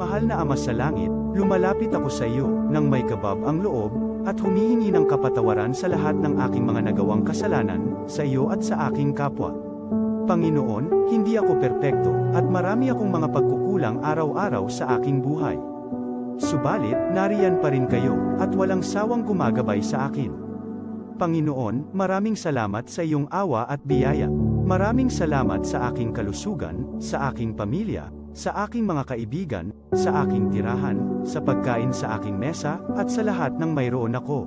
Mahal na Ama sa langit, lumalapit ako sa iyo, nang may kabab ang loob, at humihingi ng kapatawaran sa lahat ng aking mga nagawang kasalanan, sa iyo at sa aking kapwa. Panginoon, hindi ako perpekto, at marami akong mga pagkukulang araw-araw sa aking buhay. Subalit, nariyan pa rin kayo, at walang sawang gumagabay sa akin. Panginoon, maraming salamat sa iyong awa at biyaya. Maraming salamat sa aking kalusugan, sa aking pamilya, sa aking mga kaibigan, sa aking tirahan, sa pagkain sa aking mesa, at sa lahat ng mayroon ako.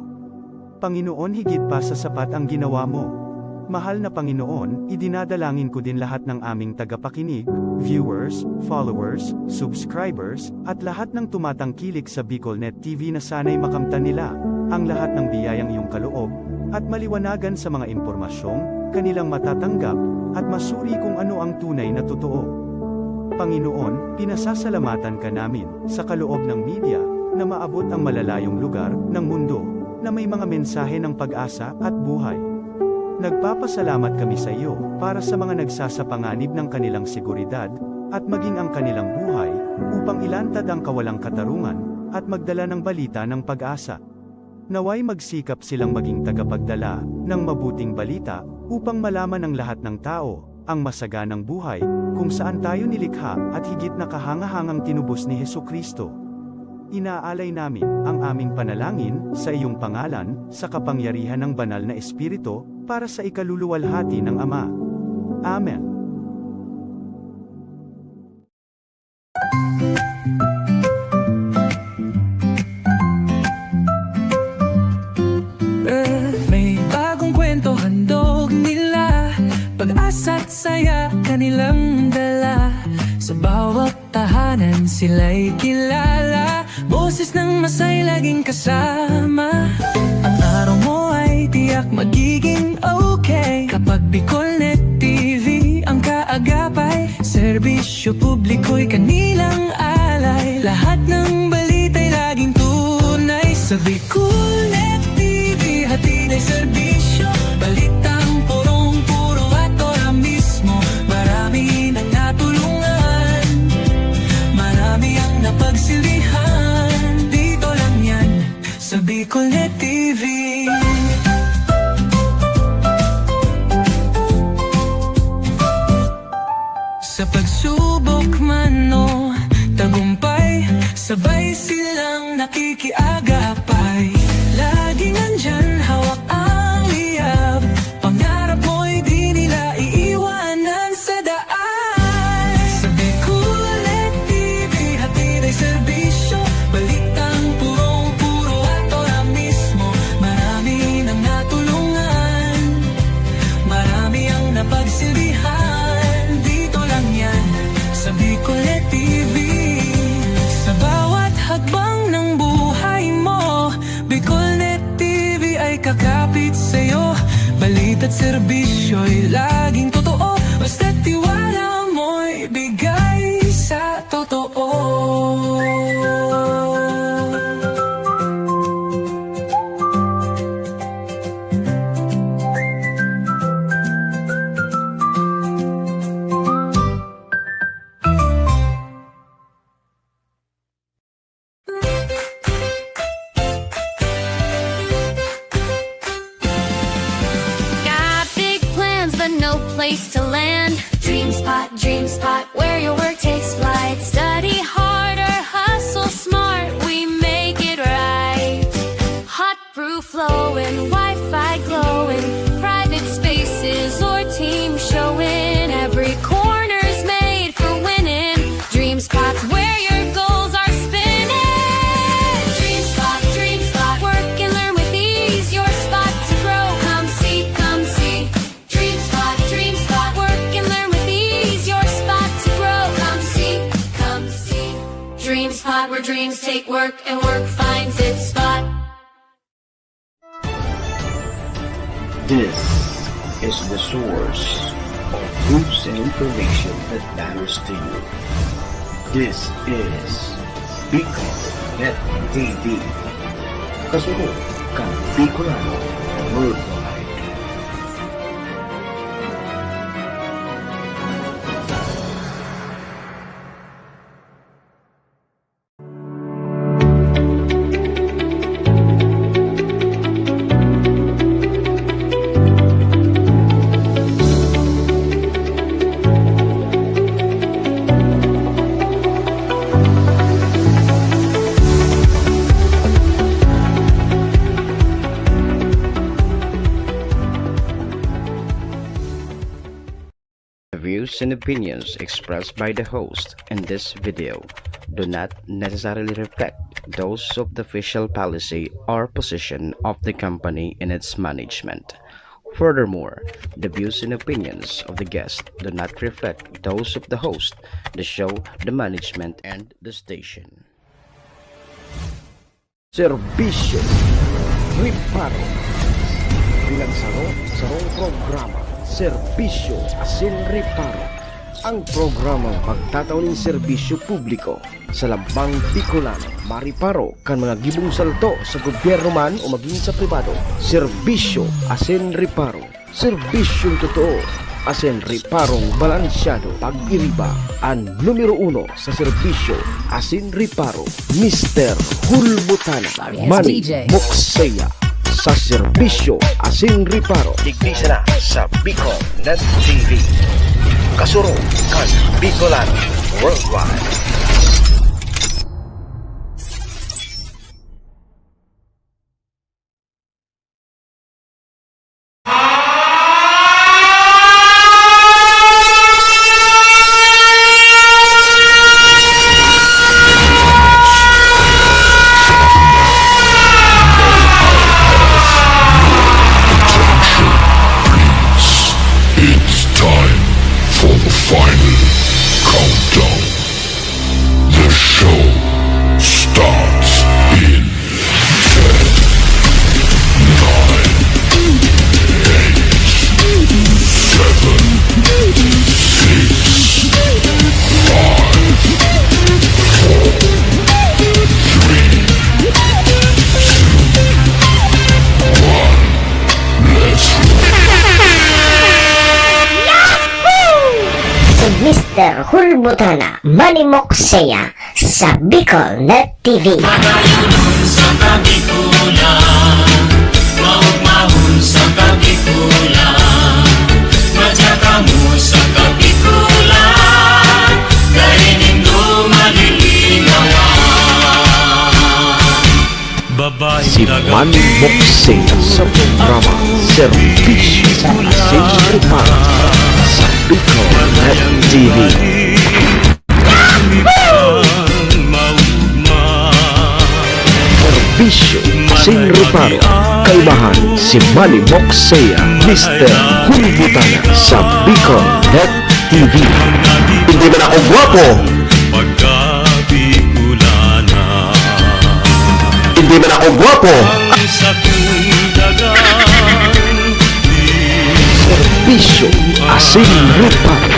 Panginoon, higit pa sa sapat ang ginawa mo. Mahal na Panginoon, idinadalangin ko din lahat ng aming tagapakinig, viewers, followers, subscribers, at lahat ng tumatangkilik sa BicolNet TV na sana'y makamtan nila ang lahat ng biyayang iyong kaloob, at maliwanagan sa mga impormasyong kanilang matatanggap, at masuri kung ano ang tunay na totoo. Panginoon, pinasasalamatan ka namin, sa kaloob ng media, na maabot ang malalayong lugar, ng mundo, na may mga mensahe ng pag-asa, at buhay. Nagpapasalamat kami sa iyo, para sa mga nagsasapanganib ng kanilang seguridad, at maging ang kanilang buhay, upang ilantad ang kawalang katarungan, at magdala ng balita ng pag-asa. Naway magsikap silang maging tagapagdala, ng mabuting balita, upang malaman ng lahat ng tao, ang masaganang buhay, kung saan tayo nilikha, at higit na kahangahangang tinubos ni Hesukristo. Inaalay namin ang aming panalangin sa iyong pangalan, sa kapangyarihan ng banal na Espiritu, para sa ikaluluwalhati ng Ama. Amen. May bagong kwento handog nila, pag-asa't saya kanilang dala. Sa bawat tahanan sila'y kilala, boses ng masay laging kasama. Ang araw mo ay tiyak magiging okay, kapag BicolNet TV ang kaagapay. Serbisyo publiko'y kanilang alay, lahat ng balita'y laging tunay. Sa BicolNet TV hatid ay serbisyo, balitang purong-puro at ora mismo. Marami nang natulungan, marami ang napagsilbihan, dito lang yan sa BicolNet TV. Sa pagsubok man o tagumpay, sabay silang nakikiagapay. Laging nandyan, hawak ang liyab, pangarap mo'y di nila iiwanan sa daan. Sa BicolNet TV hatid ay serbisyo, balitang purong-puro at ora mismo. Marami nang natulungan, marami ang napagsilbihan, dito lang yan sa BicolNet TV. Sa bawat hakbang ng buhay mo, BicolNet TV ay kakapit sa'yo. Balita't serbisyo'y laging totoo, basta't tiwala mo'y bigay sa totoo. Got big plans but no place to land. Dream spot, where your work takes flight. Study harder, hustle smart, we make it right. Hot brew flowing, Wi-Fi glowing, private spaces or team showing. Every corner's made for winning. Dream spots where your goals are spinning. Dream spot, work and learn with ease. Your spot to grow, come see, come see. Dream spot, work and learn with ease. Your spot to grow, come see, come see. Dream spot, where dreams take work and work finds its spot. This is the source of news and information that matters to you. This is Bicol Net TV. Kasunod kang Bicolano Worldwide. The views and opinions expressed by the host in this video do not necessarily reflect those of the official policy or position of the company and its management. Furthermore, the views and opinions of the guest do not reflect those of the host, the show, the management, and the station. Serbisyo Riparo Pinagsaro sa programa Serbisyo Asin Riparo, ang programang pagtatauning serbisyo publiko sa Lambang Bicolano, Mariparo kan mga gibong salto sa gobyerno man o maging sa pribado. Serbisyo Asin Riparo, serbisyong totoo, asin riparong balansyado. Pag-iriba ang numero 1 sa serbisyo asin riparo, Mr. Hulbutana Manny Moxeya sa serbisyo asin riparo. Digdisa na sa Bicol Net TV. Kasuro kan Bicolano Worldwide. It's time for the final countdown. The show starts in 10, 9, 8, 7, 6, 5, 4, 3, Mr. Hulbutana Manny Moxeya sa Bicol Net TV. Sa kabikulan, maugmahon sa kabikulan, madyaka mo sa kabikulan, dahil nindo malilinawan. Si Manny Moxeya sa programa Serbisyo Asin Riparo sa Bicol Net TV. Serbisyo Asin Riparo, kaibahan si Manny Moxeya, Mr. Hulbutana sa Bicol Net TV. Hindi man ako gwapo, Pagkabikulana, hindi man ako gwapo. ang sakundagan, Serbisyo Asin Riparo.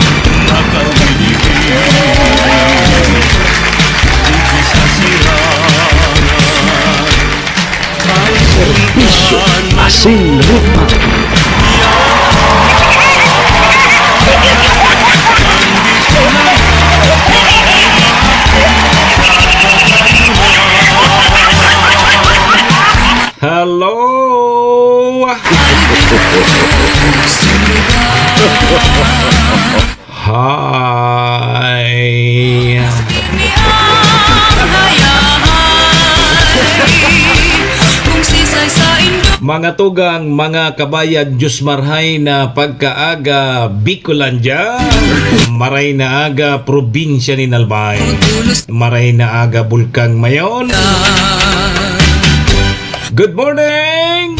Serbisyo Asin Riparo. Hello! Hi! Mga tugang, mga kabayan, Diyos marhay na pagkaaga Bicolandia, maray na aga probinsya ni Nalbay, maray na aga Bulkang Mayon. Good morning!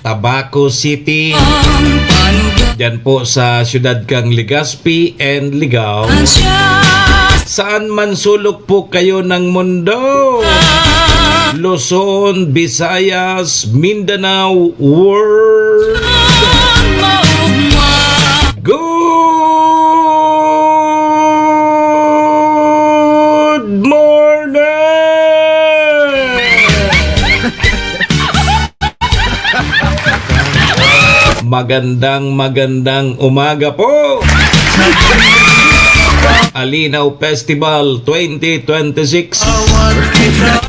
Tabaco City, dyan po sa syudad kang Legazpi and Ligao. Saan man sulok po kayo ng mundo, Luzon, Visayas, Mindanao, world. magandang umaga po. Alinaw Festival 2026.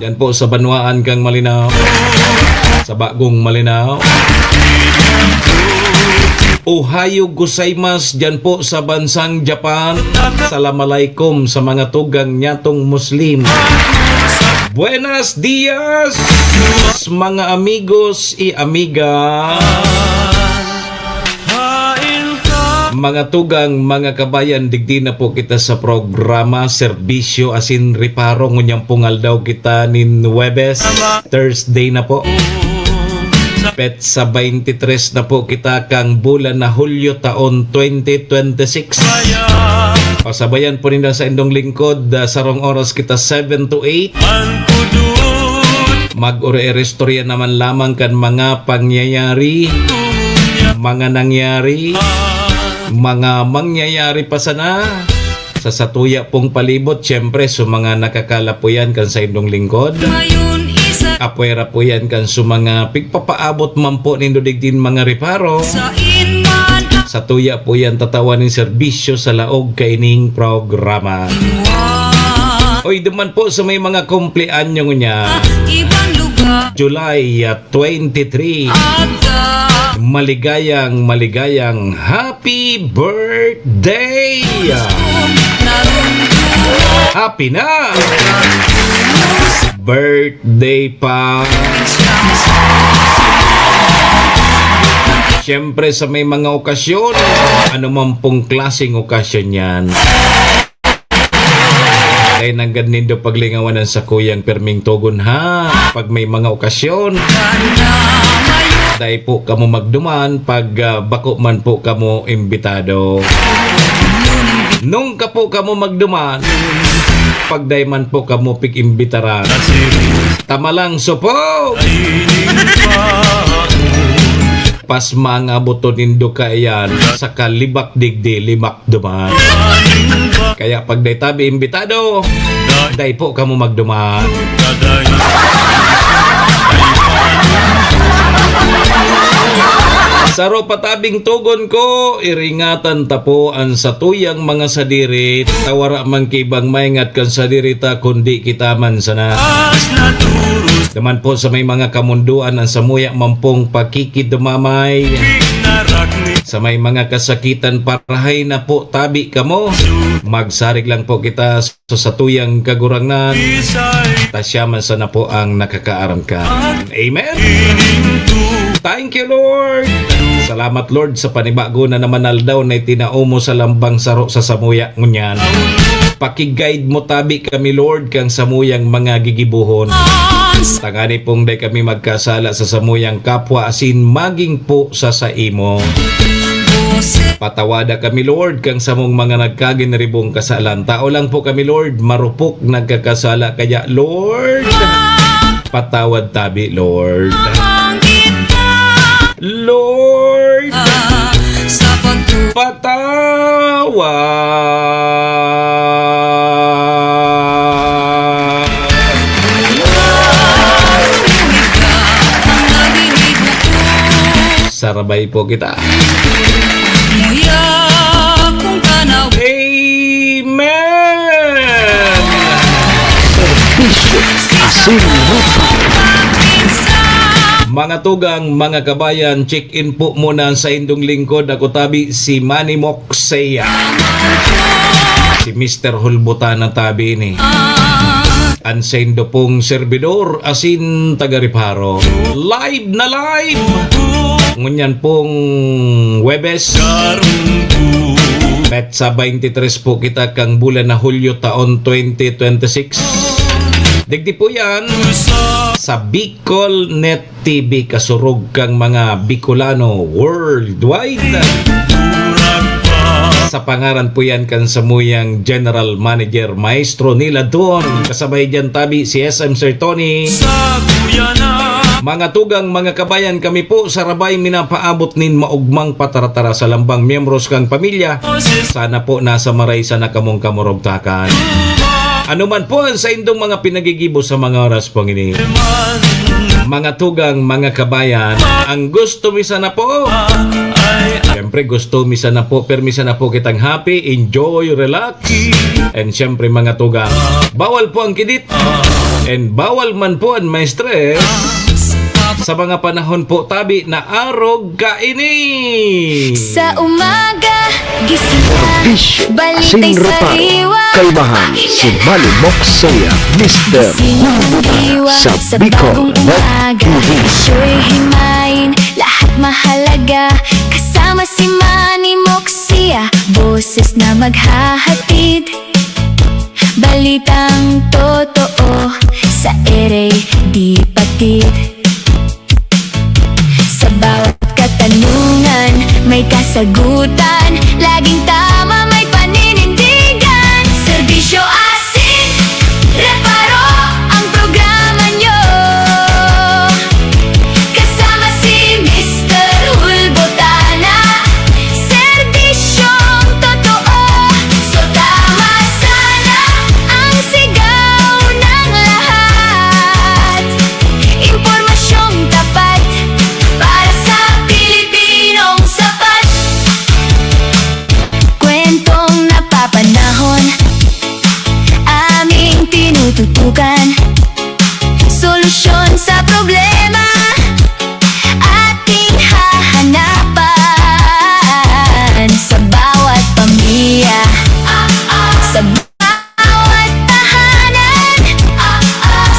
Yan po sa Banwaan kang Malinaw. Sa Bagong Malinaw. Ohayo gozaimasu dyan po sa bansang Japan. Assalamualaikum sa mga tugang nyatong Muslim. Buenos dias mga amigos y amiga. Mga tugang, mga kabayan, digdi na po kita sa programa Serbisyo asin Reparo. Ngunyang pungal daw kita nin Webes, Thursday na po. Pet sa 23 na po kita kang bulan na Hulyo taon 2026. Pasabayan po nila sa indong lingkod, sarong oras kita 7 to 8. Mag-ore-restorya naman lamang kan mga pangyayari, mga nangyari, mga mangyayari pa sana sa satuya pong palibot. Siyempre sa mga nakakala po yan kan sa indong lingkod. Apwera po yan kan sa mga pigpapaabot man po nindo digdin mga reparo. Sa tuya po yan tatawan ng serbisyo sa laog kaining programa. Oy, duman po sa may mga kumpleanyo niya. July 23. Maligayang happy birthday! Happy na! Birthday pa! Siyempre sa may mga okasyon, ano man pong klaseng okasyon yan. Kaya nang ganindo paglingawanan sa kuyang perming tugon ha. Pag may mga okasyon, dahil po kamo magduman pag bako man po kamo imbitado. Nung ka po kamo magduman, pag dahil man po kamo pig-imbitaran, tamalang supo! Pas mga buto nindo kayan sa kalibak digdi limak duman. Kaya pag dahil tabi imbitado, dahil po kamo magduman. Saro patabing tugon ko, iringatan tapuan sa tuyang mga sadirit. Tawara man kibang maingat kan sadirita kundi kita man sana. Naman po sa may mga kamunduan ang samuya mampong pakikidumamay. Sa may mga kasakitan parahay na po tabi kamo. Magsarig lang po kita sa tuyang kagurangnan. Tasyaman sana po ang nakakaaram ka. Amen. Thank you, Lord. Salamat, Lord, sa panibago na naman aldaw na itinao mo sa lambang saro sa samuya ngunyan. Pakiguide mo tabi kami, Lord, kang samuyang mga gigibuhon. Tangani pong day kami magkasala sa samuyang kapwa asin maging po sa saimo. Patawada kami, Lord, kang samong mga nagkaginribong kasalan. Tao lang po kami, Lord, marupok nagkakasala. Kaya, Lord, patawad tabi, Lord. Lord, patawad. Sarabay po kita. Amen. Serbisyo asin Mga tugang, mga kabayan, check-in po muna sa indong lingkod. Ako tabi si Manny Moxea. Si Mr. Hulbutana tabi ni. Ansendo pong servidor asin taga-reparo. Live na live! Ngunyan pong Webes. Met sa 23 po kita kang bulan na Hulyo taon 2026. Digdi po yan sa Bicol Net TV, kasurog kang mga Bicolano worldwide. Sa pangaran po yan kan samuyang General Manager Maestro nila doon. Kasabay dyan tabi si SM Sir Tony. Mga tugang, mga kabayan, kami po sa Rabay minapaabot nin maugmang pataratara sa lambang miyembros kang pamilya. Sana po nasa maray sana kamong kamurugtakan. Ano man po sa indong mga pinagigibo sa mga oras pong ini. Mga tugang, mga kabayan, ang gusto mi sana po Siyempre gusto misa na po, permisa na po kitang happy, enjoy, relax. And siyempre mga tugang, bawal po ang kidit. And bawal man po ang may stress. Sa mga panahon po tabi na arog kaini. Sa umaga, gising na, Bisyo, balita'y Asin Reparo, sariwa. Kaibahan, si Manny Moxea, Mr. Hulbutana sa Bicol Net TV. Siya'y himayin, lahat mahalaga. Kasama si Manny Moxea, boses na maghahatid. Balitang totoo, sa ere di patid. Sa bawat katanungan, may kasagutan. Laging tama, may paninindigan. Serbisyo Asin Reparo ang programa nyo. Kasama si Mr. Hulbutana, serbisyong totoo. So tama sana ang sigaw ng lahat. Impormasyong tapat para sa Pilipinong sapat. Kwentong napapanahon, aming tinututukan. Solusyon sa problema, ating hahanapan. Sa bawat pamilya, sa bawat tahanan,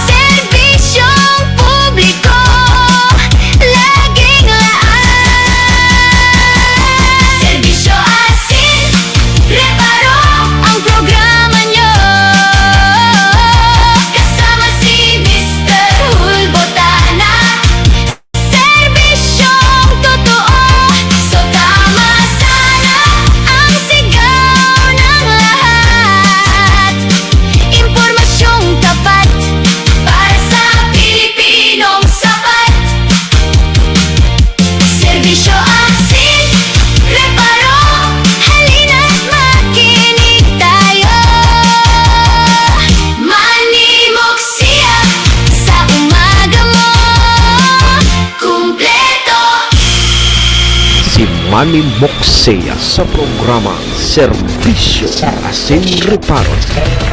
serbisyong publiko, laging laan. Serbisyo Asin Reparo ang programa nyo. Kasama si Mr. Hulbutana, serbisyong totoo. So tama sana ang sigaw ng lahat. Impormasyong tapat para sa Pilipinong sapat. Serbisyo Asin Reparo, halina't makinig tayo. Manny Moxea, sa umaga mo kumpleto. Si Manny Moxea sa programa Serbisyo Asin Reparo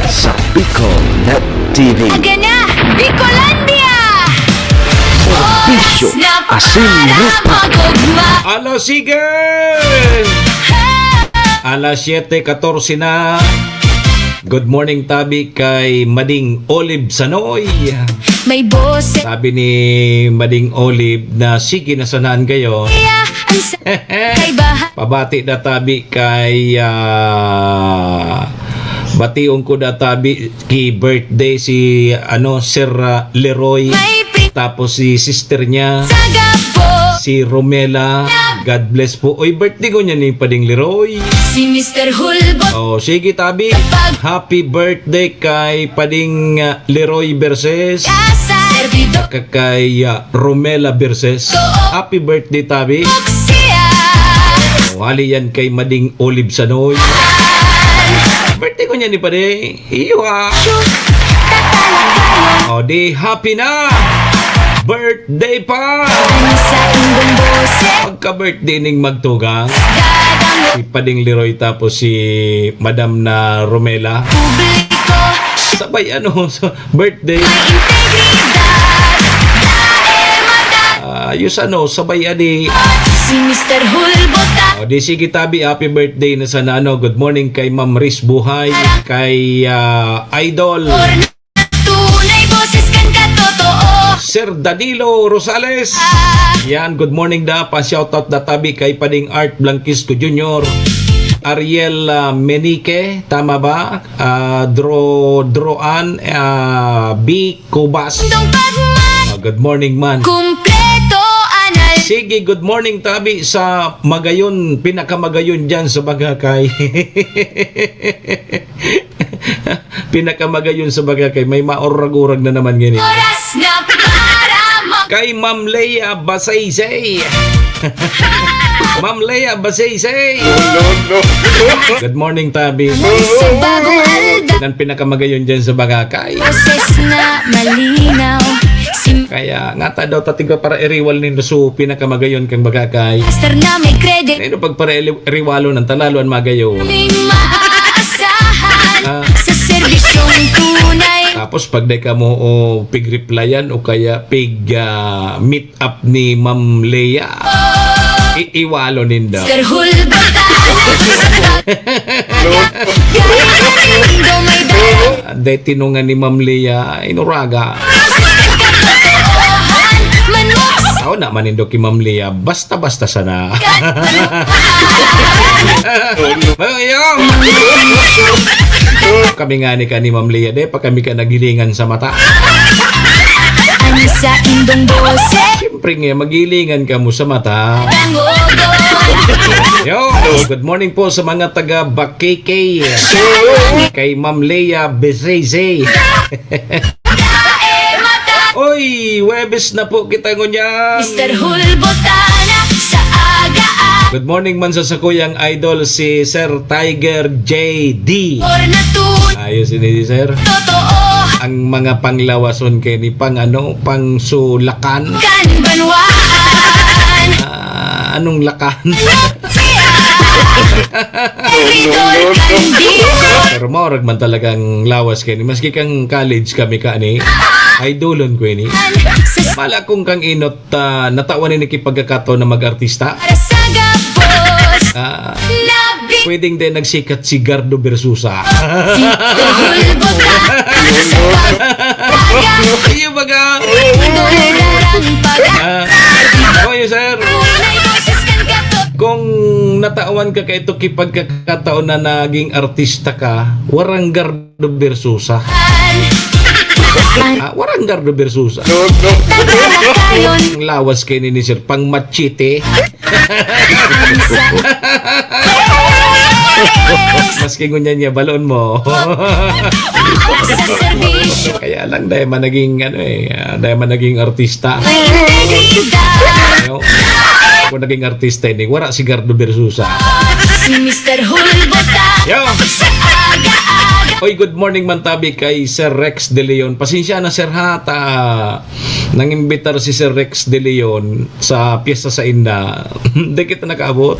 sa Bicol Net TV. Aga na, Bicolandia! Serbisyo Oras na Asin para Reparo. magugma. Alas sige! Alas 7:14 na. Good morning tabi kay Mading Olive Sanoy. May boses Sabi ni Mading Olive na sige na sanaan kayo. ang sa kay bahay. Pabati na tabi kay bationg ko na tabi kay birthday si Sir Leroy. May Tapos si sister niya pitagabo. si Romela. God bless po. Oy, birthday ko niya ni Pading Leroy. Si Mr. Hulbut Oh, sige tabi. Happy birthday kay Pading Leroy Berses. Asa Servido Kay Romela Berses. Happy birthday tabi. Moxea. Wali yan kay Mading Olive Sanoy. Birthday ko niya ni Pading. Iwa. O di happy na. Birthday pa. Ano sa indong boses Pagka-birthday ning magtugang. dadang Si Pading Leroy tapos si Madam na Romela. publiko. Sabay so, birthday. May integridad, dahil mata. Ayos sabay adi. Si Mr. Hulbut O di sige tabi, happy birthday na sana good morning kay Ma'am Riz Buhay, kay Idol, tunay boses kan katotoo. Sir Danilo Rosales. Yan, good morning da pa shoutout da tabi kay Pading Art Blanquisco Jr., Ariel Menike, tama ba? Droan B. Cubas. Dong pagman Good morning man. kumpleto anal. Sige, good morning tabi sa Magayon, pinakamagayon dyan sa Bagakay. Pinakamagayon sa Bagakay, may maurag-urag na naman ganyan. Oras na para Kay Ma'am Leia Basaysay. Ma'am Leia Basaysay. Good morning tabi. sa bagong alda. Yan ang pinakamagayon dyan sa Bagakay. Boses na malinaw. Si Kaya nga ta daw tatiga para iriwal ni so pinakamagayon kang Bagakay. Master na may credit. Ano pag para iriwalo ng talalo ang magayon. May maaasahan Ah. sa serbisyong tunay. Tapos pag day ka mo o pig-replyan o kaya meet up ni Ma'am Leia, iiwalo ninda. Mr. Hulbata Galindo may dahil. Day tinungan ni Ma'am Leia, inuraga. Katotohan manok Tao na manindo kay Ma'am Leia, basta-basta sana. Ayong! Kami nga ni ka ni Ma'am Leia, day pa kami ka nagilingan sa mata. Ano sa indong bose Siyempre nga, magilingan ka mo sa mata. Tangodon Yo, good morning po sa mga taga Bakeke. Kay Ma'am Leia Bezeze. Oy, Webes na po kita ngunyan. Mr. Hulbotana sa aga-aga Good morning man sa sakuyang idol si Sir Tiger JD. Or natun Ayos ini Sir. Totoo Ang mga panglawason kay ni pang sulakan. kan banwaan Anong lakan? Eridor kandido Pero maurag man talagang lawas kay ni. Maski kang college kami ka ni. Idolon ko ni. Sa Mala kong kang inot natawan ni kipagkakato na mag-artista. sagabos Ah, Nabi pwedeng din nagsikat si Gardo Versusa. Mr. Hulbotana sa pag-aga Iyo baga. Dolarang pag-aga Oy sir, Tunay boses kan kato kung natawan ka kay ito kipagkakataon na naging artista ka, warang Gardo Versusa. Warang Gardo Versusa. Kayon Ang lawas kay ni sir pang machete. Maski ngunyan niya balon mo. sa serbisyo Kaya lang dahil man naging dahil man naging artista. Integridad Yo. Kung naging artista ni wala si Gardo Versusa. Si Mr. Hulbotana Yo. sa aga-aga Oy, good morning man tabi kay Sir Rex De Leon. Pasensya na Sir Hata. Nangimbitar si Sir Rex De Leon sa piyesta sa Inda. Hindi kita nakaabot.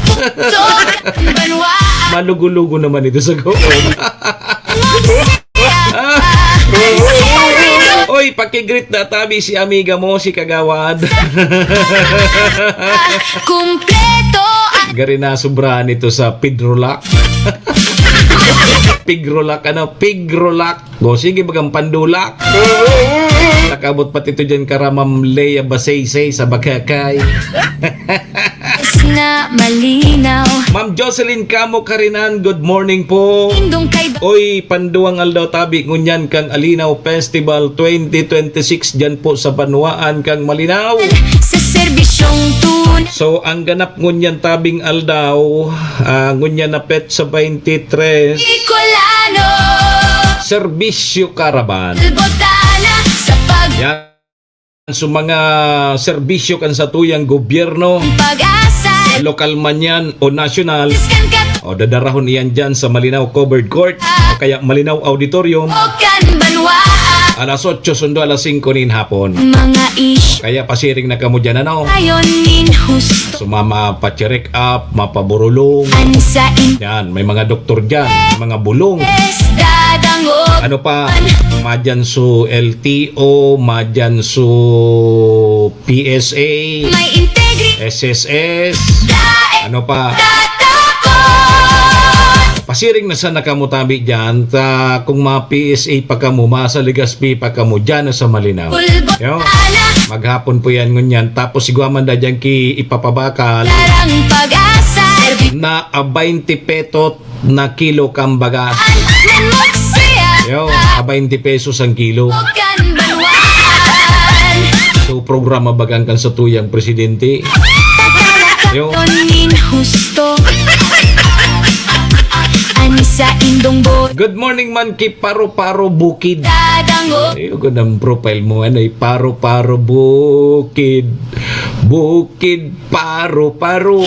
banwaan Malugo-lugo naman ito sa goon. Oy, pakigreet na tabi si amiga mo, si Kagawad. Kumpleto ang Gari na sobrahan ito sa Pidrolak. Pigrolak, Pigrolak. Go, sige bagang pandulak. Nakabot pati ito dyan karamam Leia Basaysay sa Bagakay. na malinaw Ma'am Jocelyn Camo Karinan, good morning po. Indong kay Oy, panduang aldaw tabi ngunyan kang Alinaw Festival 2026 dyan po sa Banuaan kang Malinaw. sa serbisyong tun So, ang ganap ngunyan tabing aldaw, ngunyan na pet sa 23, Bicolano Serbisyo Caravan. Hulbotana sa pag Yan. So, mga serbisyo kan sa tuyang gobyerno, pag-asa lokal man yan o national, Iskan kat o dadarahon iyan dyan sa Malinaw Covered Court, o kaya Malinaw Auditorium, o kan banwaan alas 8 sundo alas 5 nin hapon. Mga ish Kaya pasiring na kamo dyan ano. ayon nin husto Sumama pa-check up, mapaburulong. An sa Yan, may mga doktor dyan, may mga bulong. indes dadango Ano pa, madyan su LTO, madyan su PSA, May integri SSS, ano pa. Pasiring na sana kamo tabi dyan, kung ma-PSA pa kamo, masaligaspi pa kamo dyan sa Malinaw. Yo, Hulbotana maghapon po yan ngunyan, tapos sigwaman da dyan ki ipapabakal Larang pag-asa Serbi na 20 petot na kilo kambaga. Manok siya Yo, 20 pesos ang kilo. o kan banwaan So, programa bagang kan sa tuyang presidente. Yo. Tonin husto Ani sa indong bot Good morning man ki Paro-Paro Bukid. Dadango Ay, ang profile mo ay Paro-Paro Bukid. Bukid Paro-Paro.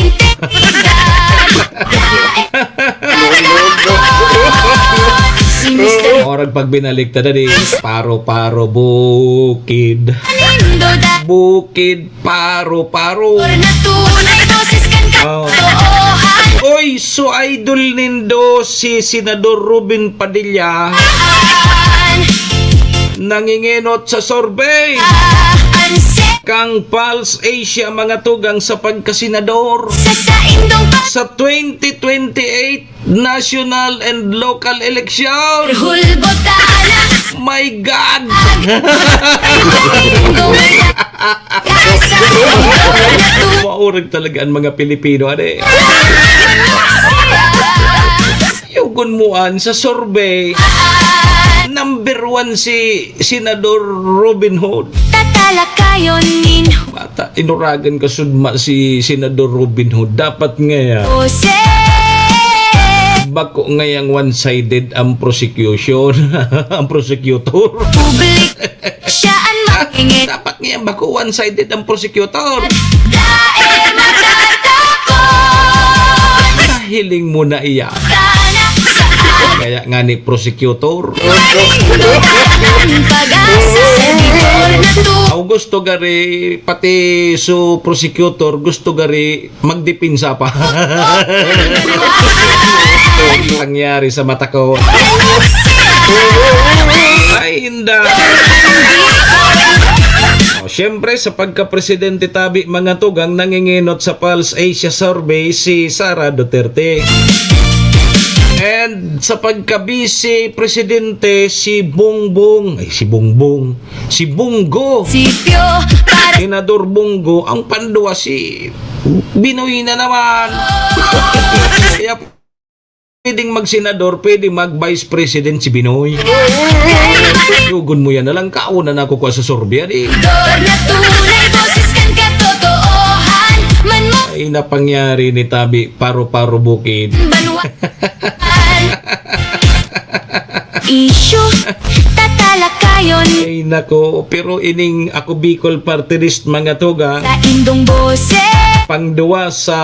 Si Mr. Maurag pag binalik ta dali, paro-paro bukid. Nindot at Bukid, paro-paro. na tunay boses kan Oh. katoohan. Oy, so idol nindo si Senador Robin Padilla nangingenot sa survey Anse kang Pulse Asia mga tugang sa pagkasenador sa indong sa 2028 national and local election. pahulbotana. My God! Maurag talaga ang mga Pilipino, ade. Yugon muan sa survey, number 1 si Senador Robin Hood. Tatalakayon nin Bata, inuragan ka sudma si Senador Robin Hood. Dapat ngaya, Jose bako ngayang one-sided ang prosecution, ang prosecutor. public siya ang makingit. Dapat ngayang bako one-sided ang prosecutor. Dae matatakon Hiling mo na iya. Tana sa Kaya nga ni prosecutor. pag-asa sa dikor na to. Ako gusto gari, pati so prosecutor, gusto gari magdipinsa pa. Ito nangyari sa mata ko. Ay, hindi. Siyempre, sa pagka-presidente tabi mga tugang nanginginot sa Pulse Asia Survey si Sara Duterte. And sa pagka-vice presidente si Bongbong, si Bongbong, si Bongo. Sipyo para Senador Bongo, ang pandua si Binoy na naman. Kaya pwedeng mag-senador, pwedeng mag-vice president si Binoy. Yugon mo yan na lang, kauna na ako kwa sa sorbya. dor na tunay boses kan katotoohan. Man mo Ay napangyari ni Tabi, paro-paro bukid. banwan Isyo tatalakayon Ay nako, pero ining ako Bicol Party List mga tuga, sa indong boses. pangduwa sa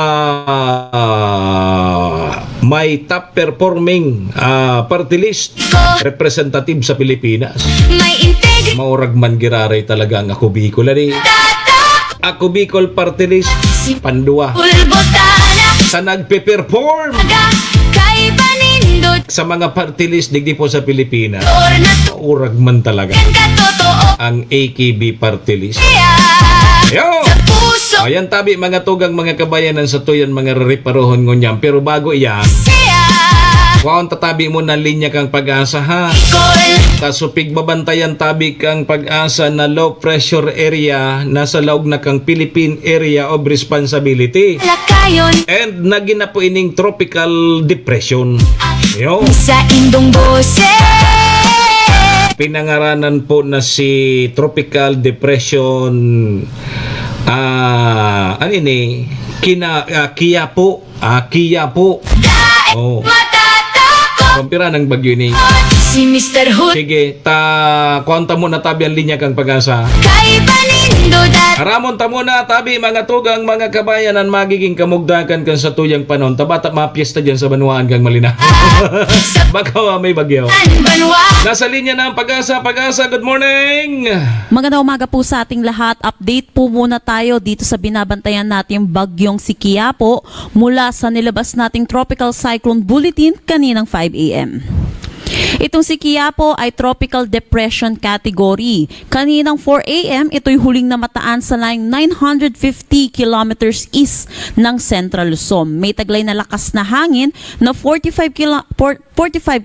may top performing party list representative sa Pilipinas. May integrity Maurag man giraray talaga ang ako Bicol. Ako Bicol Party List, panduwa ulbotana sa nagpe-perform kay panindot sa mga party list digdi po sa Pilipinas. dor na Maurag man talaga katotoo ang AKB Party List. sa Yo! puso Ayan tabi mga tugang mga kabayanan sa tuyan mga reparohon ngunyan. Pero bago iyan, siya waon tatabi mo na linya kang pag-asa ha. kol Kasupig babantayan tabi kang pag-asa na low pressure area nasa laog na kang Philippine Area of Responsibility. lakayon And nagina po ining tropical depression. Yo, sa indong boses. pinangaranan po na si tropical depression ano ini? Kiyapo. Kiyapo. Oh, Matatakot kumpira ng bagyo ni. si Mr. Hood Sige, kuwanta mo na tabi ang linya kang pag-asa. kay panindot at Haramon ta muna tabi mga tugang mga kabayanan magiging kamugdakan kan sa tuyang panon. Tabata mga piyesta dyan sa Banuaan kang malina. sa Baka may bagyo. banwa. Nasa linya na ang pag-asa. Pag-asa, good morning! Magandang umaga po sa ating lahat. Update po muna tayo dito sa binabantayan nating bagyong si Quiapo mula sa nilabas nating Tropical Cyclone Bulletin kaninang 5 a.m. Itong si Quiapo ay Tropical Depression Category. Kaninang 4 a.m., ito'y huling namataan sa line 950 kilometers east ng Central Luzon. May taglay na lakas na hangin na 45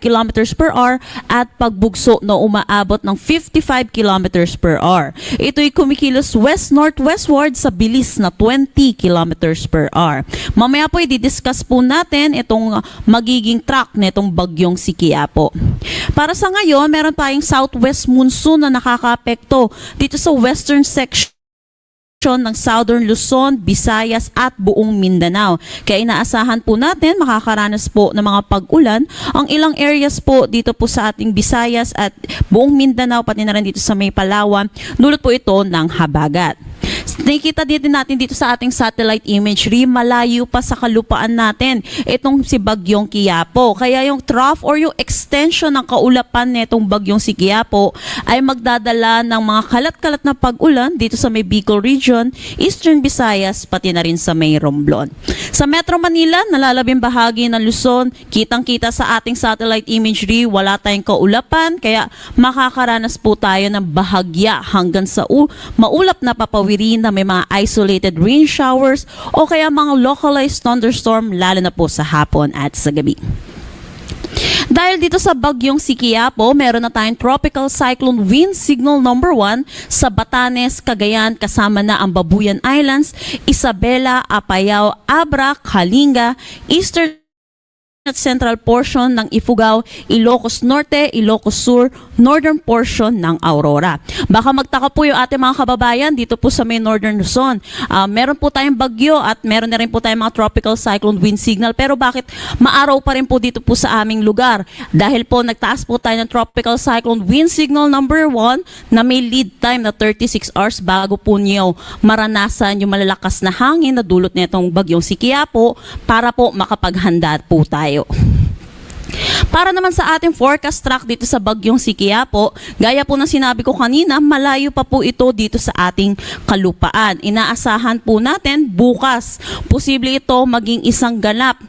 kilometers per hour at pagbugso na umaabot ng 55 kilometers per hour. Ito'y kumikilos west-northwestward sa bilis na 20 kilometers per hour. Mamaya po i-discuss po natin itong magiging track nitong bagyong si Quiapo. Para sa ngayon, meron tayong southwest monsoon na nakakaapekto dito sa western section ng Southern Luzon, Visayas at buong Mindanao. Kaya inaasahan po natin makakaranas po ng mga pag-ulan ang ilang areas po dito po sa ating Visayas at buong Mindanao pati na rin dito sa may Palawan. Dulot po ito ng habagat. Nakikita din natin dito sa ating satellite imagery, malayo pa sa kalupaan natin itong si Bagyong Quiapo. Kaya yung trough or yung extension ng kaulapan nitong Bagyong si Quiapo ay magdadala ng mga kalat-kalat na pag-ulan dito sa may Bicol region, Eastern Visayas, pati na rin sa may Romblon. Sa Metro Manila, nalalabing bahagi ng Luzon, kitang-kita sa ating satellite imagery, wala tayong kaulapan, kaya makakaranas po tayo ng bahagya hanggang sa maulap na papawirin na may mga isolated rain showers o kaya mga localized thunderstorm lalo na po sa hapon at sa gabi. Dahil dito sa Bagyong si Quiapo, meron na tayong Tropical Cyclone Wind Signal number 1 sa Batanes, Cagayan, kasama na ang Babuyan Islands, Isabela, Apayao, Abra, Kalinga, Eastern at central portion ng Ifugao, Ilocos Norte, Ilocos Sur, northern portion ng Aurora. Baka magtaka po yung ating mga kababayan dito po sa may northern Luzon. Meron po tayong bagyo at meron na rin po tayong mga tropical cyclone wind signal. Pero bakit maaraw pa rin po dito po sa aming lugar? Dahil po nagtaas po tayo ng tropical cyclone wind signal number 1 na may lead time na 36 hours bago po niyo maranasan yung malalakas na hangin na dulot nitong Bagyong si Quiapo para po makapaghanda po tayo. Para naman sa ating forecast track dito sa Bagyong si Quiapo, gaya po ng sinabi ko kanina, malayo pa po ito dito sa ating kalupaan. Inaasahan po natin bukas, posible ito maging isang ganap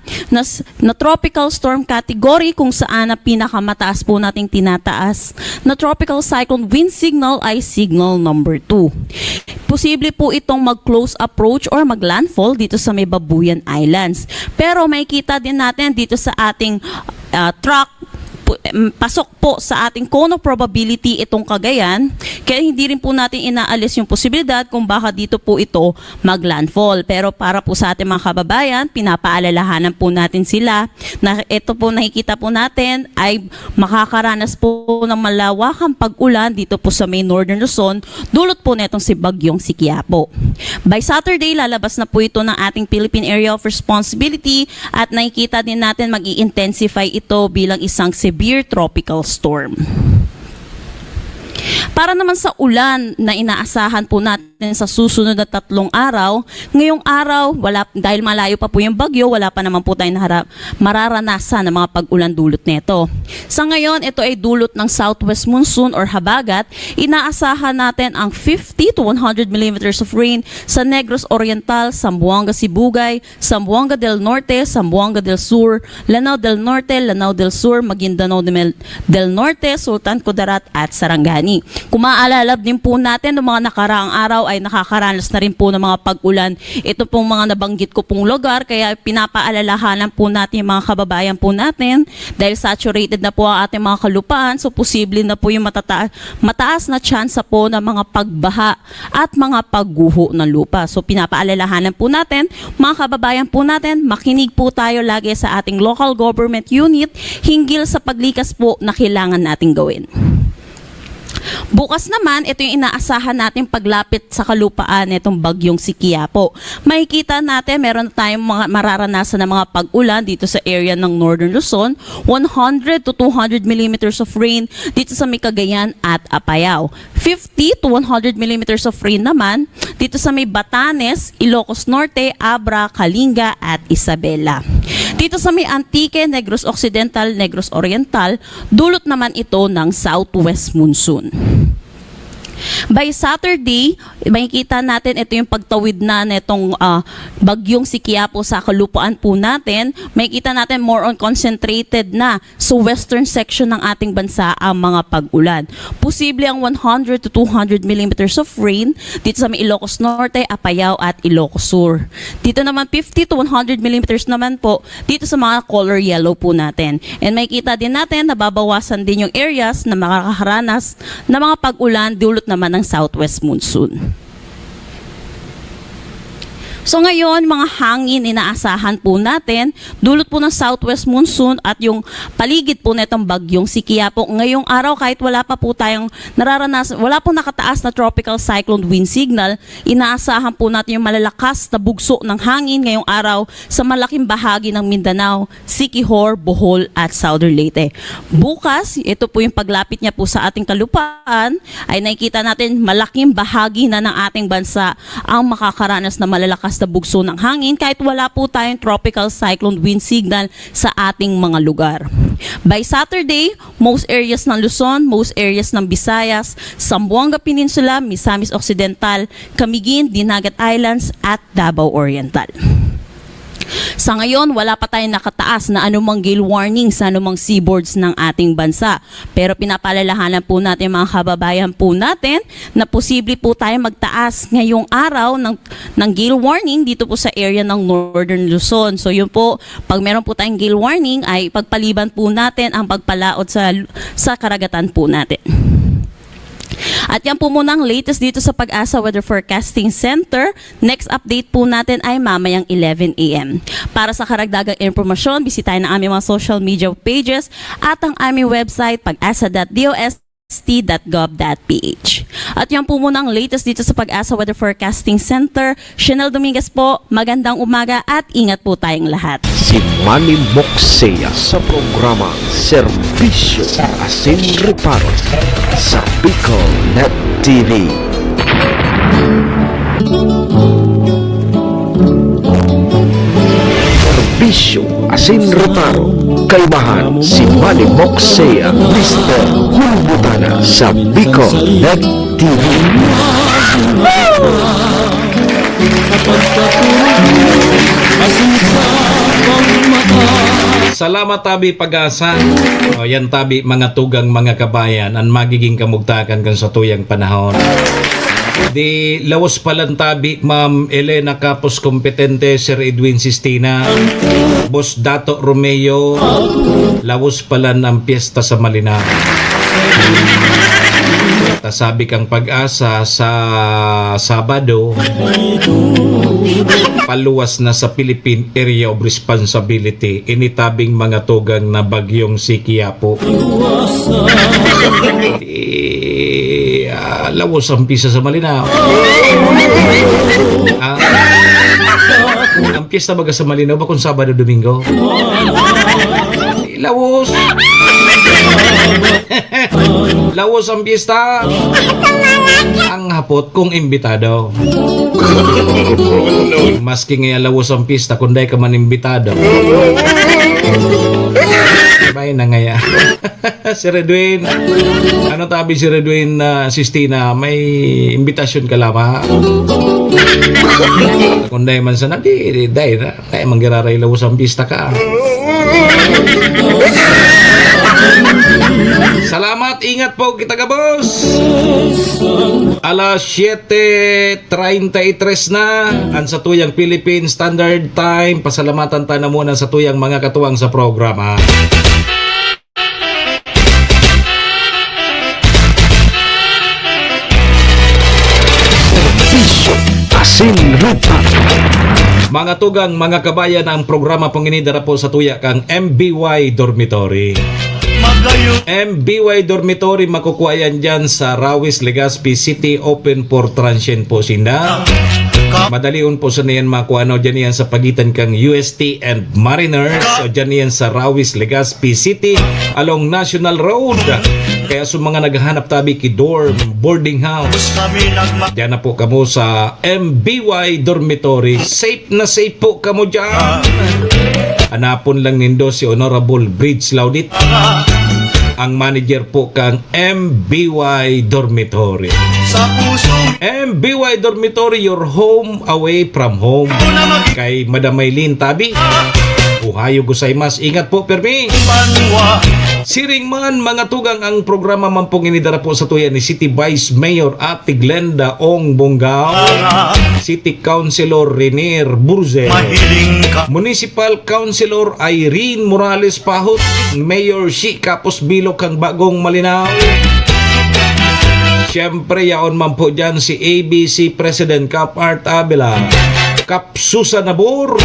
na tropical storm category kung saan ang pinakamataas po nating tinataas na tropical cyclone wind signal ay signal number 2. Posible po itong mag-close approach or mag-landfall dito sa may Babuyan Islands. Pero may kita din natin dito sa ating track, pasok po sa ating cone of probability itong Cagayan, kaya hindi rin po natin inaalis yung posibilidad kung baka dito po ito mag-landfall. Pero para po sa ating mga kababayan, pinapaalalahanan po natin sila na ito po nakikita po natin ay makakaranas po ng malawakang pag-ulan dito po sa may northern Luzon, dulot po netong si Bagyong si Quiapo. By Saturday, lalabas na po ito ng ating Philippine Area of Responsibility at nakikita din natin mag-i-intensify ito bilang isang severe tropical storm. Para naman sa ulan na inaasahan po natin sa susunod na 3 araw, ngayong araw, dahil malayo pa po yung bagyo, wala pa naman po tayong mararanasan ng mga pag-ulan dulot nito. Sa ngayon, ito ay dulot ng southwest monsoon or habagat. Inaasahan natin ang 50 to 100 millimeters of rain sa Negros Oriental, Zamboanga Sibugay, Zamboanga del Norte, Zamboanga del Sur, Lanao del Norte, Lanao del Sur, Maguindanao del Norte, Sultan Kudarat at Sarangani. Kung maaalala din po natin, noong mga nakaraang araw ay nakakaranas na rin po ng mga pag-ulan. Ito pong mga nabanggit ko pong lugar, kaya pinapaalalahanan po natin yung mga kababayan po natin dahil saturated na po ang ating mga kalupaan, so posible na po yung mataas na tsansa po ng mga pagbaha at mga pagguho ng lupa. So pinapaalalahanan po natin, mga kababayan po natin, makinig po tayo lagi sa ating local government unit hinggil sa paglikas po na kailangan nating gawin. Bukas naman, ito yung inaasahan natin paglapit sa kalupaan nitong Bagyong si Quiapo. Makikita natin, meron tayong mga mararanasan na mga pag-ulan dito sa area ng Northern Luzon, 100 to 200 millimeters of rain dito sa may Cagayan at Apayao. 50 to 100 millimeters of rain naman dito sa may Batanes, Ilocos Norte, Abra, Kalinga at Isabela. Dito sa may Antique, Negros Occidental, Negros Oriental, dulot naman ito ng southwest monsoon. By Saturday, makikita natin ito yung pagtawid na nitong Bagyong si Quiapo sa kalupaan po natin. Makikita natin more on concentrated na sa western section ng ating bansa ang mga pag-ulan. Posible ang 100 to 200 millimeters of rain dito sa may Ilocos Norte, Apayao at Ilocos Sur. Dito naman 50 to 100 millimeters naman po dito sa mga color yellow po natin. And makikita din natin na babawasan din yung areas na makakaranas ng mga pag-ulan dulot naman ng southwest monsoon. So ngayon, mga hangin inaasahan po natin, dulot po ng southwest monsoon at yung paligid po netong bagyong si Quiapo. Ngayong araw, kahit wala pa po tayong nararanasan, wala po nakataas na tropical cyclone wind signal, inaasahan po natin yung malalakas na bugso ng hangin ngayong araw sa malaking bahagi ng Mindanao, Siquijor, Bohol at Southern Leyte. Bukas, ito po yung paglapit niya po sa ating kalupaan, ay nakikita natin malaking bahagi na ng ating bansa ang makakaranas na malalakas na bugso ng hangin kahit wala po tayong tropical cyclone wind signal sa ating mga lugar. By Saturday, most areas ng Luzon, most areas ng Visayas, Zamboanga Peninsula, Misamis Occidental, Camiguin, Dinagat Islands at Davao Oriental. Sa ngayon, wala pa tayong nakataas na anumang gale warning sa anumang seaboards ng ating bansa. Pero pinapalalahanan po natin mga kababayan po natin na posible po tayo magtaas ngayong araw ng gale warning dito po sa area ng Northern Luzon. So yun po, pag meron po tayong gale warning ay pagpaliban po natin ang pagpalaot sa karagatan po natin. At yan po muna ang latest dito sa Pag-asa Weather Forecasting Center. Next update po natin ay mamayang 11 a.m. Para sa karagdagang impormasyon, bisitahin ang aming mga social media pages at ang aming website pag-asa.dost.gov.ph. At yan po muna ang latest dito sa Pag-asa Weather Forecasting Center. Chanel Dominguez po, magandang umaga at ingat po tayong lahat. Si Manny Moxea sa programang Serbisyo Asin Reparo sa Bicol Net TV. Serbisyo Asin Reparo, kaibahan si Manny Moxea, Mr. Hulbutana sa Bicol Net TV. Salamat tabi Pag-asa. O, yan tabi mga tugang mga kabayan ang magiging kamugtakan kan sa tuyang panahon. Di lawas palang tabi Ma'am Elena Capos Kompetente, Sir Edwin Sistina, Boss Dato Romeo, lawas palang ang piyesta sa Malinaw. Sabi kang Pag-asa sa Sabado, paluwas na sa Philippine Area of Responsibility initabing mga tugang na bagyong si Quiapo. Lawas ang pisa sa Malinaw. Ang piyesta baga sa Malinaw ba kung Sabado Domingo? Lawas. Lawas ang piyesta. Ang hapot kung imbitado. Maski nga lawas ang piyesta kung day ka man imbitado. Sabay na ngaya. Si Redwin. Ano tabi si Redwin Sistina? May imbitasyon ka lama. Kung day man sana, di na. Kaya manggiraray lawas ang piyesta ka. Salamat, ingat po kita ka boss. Alas 7:33 na ang sa tuyang Philippine Standard Time. Pasalamatan tayo na muna sa tuyang mga katuwang sa programa. Asin Reparo. Mga tugang, mga kabayan, ang programa pong inidara po sa tuya kang MBY Dormitory. MBY Dormitory, makukuha yan dyan sa Rawis, Legazpi City, open for transient po sinda. Madaliun po sa niyan makuha dyan yan sa pagitan kang UST and Mariners. So dyan yan sa Rawis, Legazpi City along National Road. Kaya sa mga naghahanap tabi ki dorm, boarding house, dyan na po kamo sa MBY Dormitory. Safe na safe po kamo dyan. Hanapon lang nindo si Honorable Bridge Laudit, ang manager po kang MBY Dormitory. MBY Dormitory, your home away from home. Kay Madam Maylin Tabi, uhayo gozaimasu. Ingat po, permi. Siring man mga tugang, ang programa man pong inidara po sa tuya ni City Vice Mayor Ate Glenda Ong Bonggao, City Councilor Renier Burze, Municipal Councilor Irene Morales Pahot, Mayor Shi Capos Bilog kang Bagong Malinaw. Siyempre yaon man po dyan si ABC President Cap Art Abela, Kapsusa Nabor,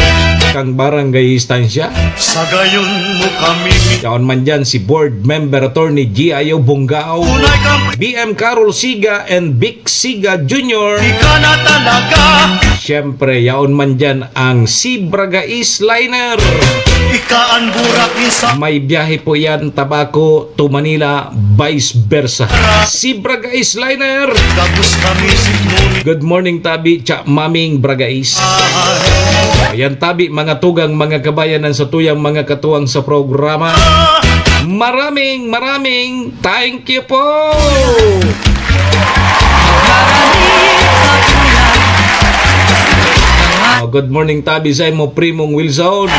kang barangay istansya. Sa gayon mo kami Yaon man dyan si Board Member Attorney G.I.O. Bunggao, tunay kang BM Carol Siga and Vic Siga Jr. ka na talaga. Siyempre, yaon man dyan ang si Bragais Liner. Ikaan burakin sa May biyahe po yan, Tabaco to Manila, vice versa. Si Bragais Liner. gabos kami sinuni. Good morning, Tabi, tsa maming Bragais. Ayan, Tabi, mga tugang, mga kabayanan sa tuyang mga katuwang sa programa. Maraming thank you po. Good morning, Tabi, sa mo primong Wilson.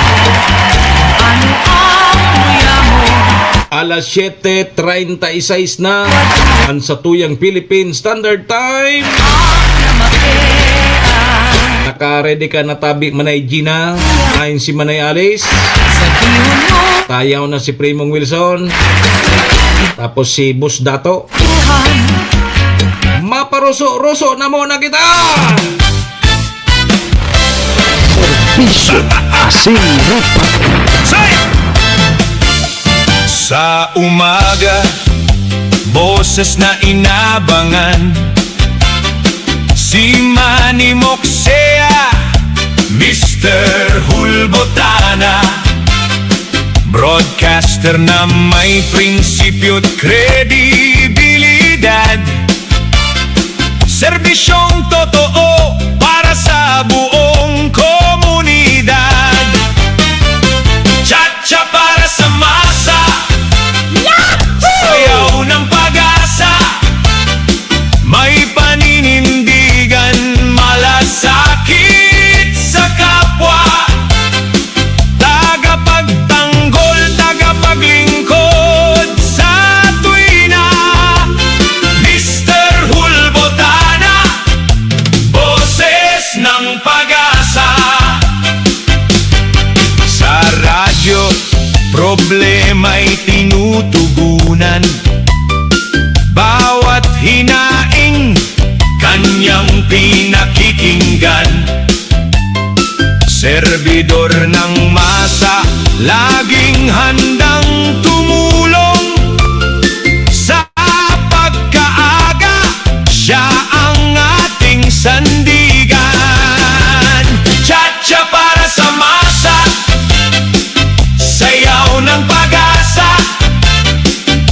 Alas 7:36 na ang sa tuyang Philippine Standard Time. Naka-ready ka na, Tabi, Manay Gina, ayon si Manay Alice, tayaw na si Primong Wilson, tapos si Bus Dato. Maparuso-ruso na muna kita. Serbisyo Asin Rapat. Sa umaga, boses na inabangan, si Manny Moksea, Mr. Hulbotana, broadcaster na may prinsipyo at kredibilidad, serbisyong totoo para sa buong komunidad, tsa-tsa para sa masa, sayaw ng pag-asa, may paninindigan, malasakit sa kapwa, tagapagtanggol, tagapaglingkod sa tuwina, Mr. Hulbotana, boses ng pag-asa. Sa radyo, problema'y tinutugunan, bawat hinaing kanyang pinakikinggan, servidor ng masa, laging handang tumulong sa pagkaaga, siya ang ating sandigan, tsa-tsa para sa masa, sayaw ng pag-asa,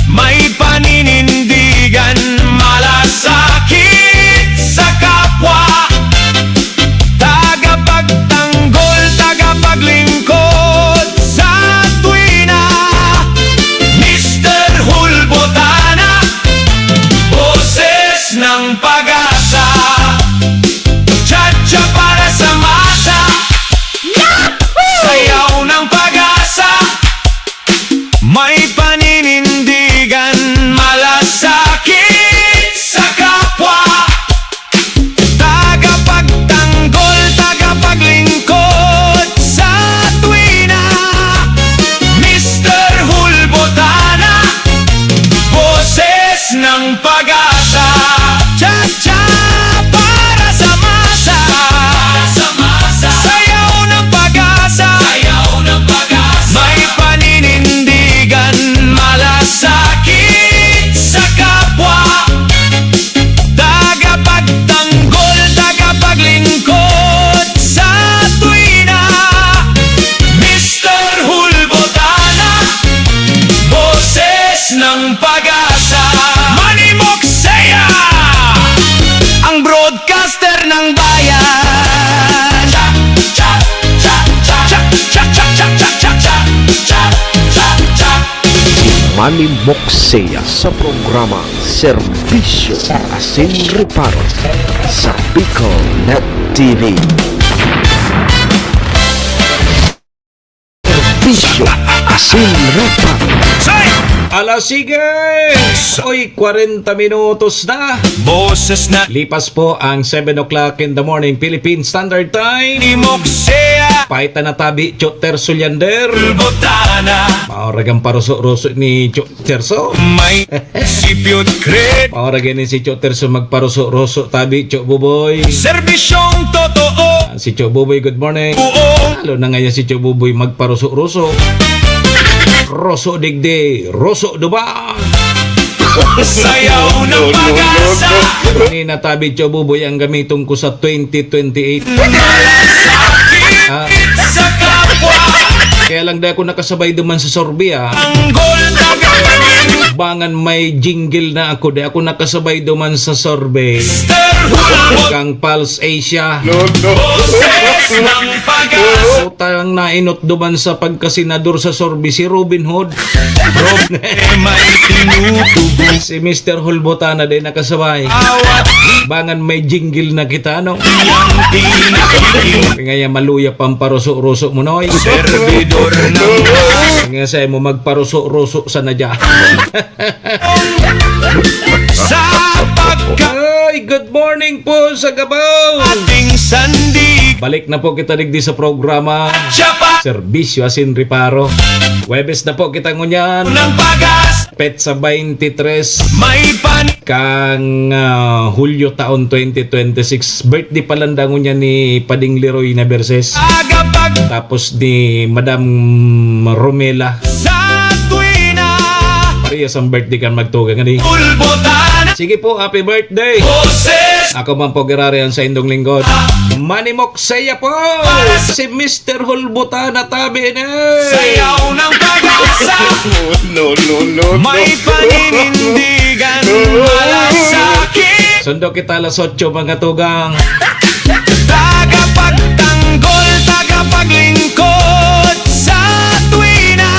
may paninindigan, malasakit sa kapwa, tagapagtanggol, tagapaglingkod sa tuwina, Mr. Hulbotana, boses ng pag-asa, tsa-tsa para sa masa, sayaw ng pag-asa, may paninindigan, malasakit sa kapwa, tagapagtanggol, tagapaglingkod sa tuwina, Mr. Hulbotana, boses ng pag-asa, tsa-tsa para sa masa, sayaw ng pag-asa, may paninindigan, malasakit sa kapwa, tagapagtanggol, tagapaglingkod sa tuwina, Mr. Hulbotana, boses ng pag-asa, Manny Moksea, ang broadcaster ng bayan. Manny Moksea sa programa Serbisyo Asin Rapat sa Bicol Net TV. Serbisyo Asin Rapat. Alas sige! Oy, 40 minutos na. Boses na Lipas po ang 7 o'clock in the morning Philippine Standard Time. ni Moksea Paita na tabi, Choter Sulyander. Bulbotana Maoragang paruso-ruso ni Choterso. may sipyot kred Maoragan ni si Choterso magparuso-ruso tabi, Chok Buboy. serbisyong totoo Si Chok Buboy, good morning. buo Lalo na ngayon si Chok Buboy magparuso-ruso. Roso digdi, roso duba. sayaw ng pag-asa Kanina tabi, Chok Buboy, ang gamitong ko sa 2028. Ah, sa kapwa kaya lang dahil ako nakasabay duman sa Sorbia. tanggol tagapangin Bangan may jingle na ako. Dahil ako nakasabay duman sa Sorbet. Hulbot Kang Pulse Asia. boses ng pag-asa Utang nainot duman sa pagkasenador sa Sorbi si Robin Hood. may tinutubo Si Mr. Hulbotana din nakasabay. awat Bangan may jingle na kita, no? ang pinakiking Kaya maluya pamparuso-ruso mo, noy. servidor ng Kaya sa'yo mo magparuso-ruso sa nadya. sa Ay, good morning po sa Gabaw. pagkating sandig Balik na po kita digdi sa programa Tsapa Serbisyo Asin Reparo. Webes na po kita ngunyan. ng pag-asa Pet sa 23 may pan kang Hulyo taon 2026. Birthday pa lang dango niya ni Pading Leroy na Berses. agapag Tapos ni Madam Romela. sa tuwina Parehas ang birthday kan magtugang ani. Bulbotana Sige po, happy birthday! boses Ako man po girarian sa indong lingkod. Manny Moksea po! Si Mr. Hulbotana tabi na! sayaw ng pag-asa may paninindigan malasakit Sundo kita alas 8 mga tugang. tagapagtanggol tagapaglingkod sa tuwina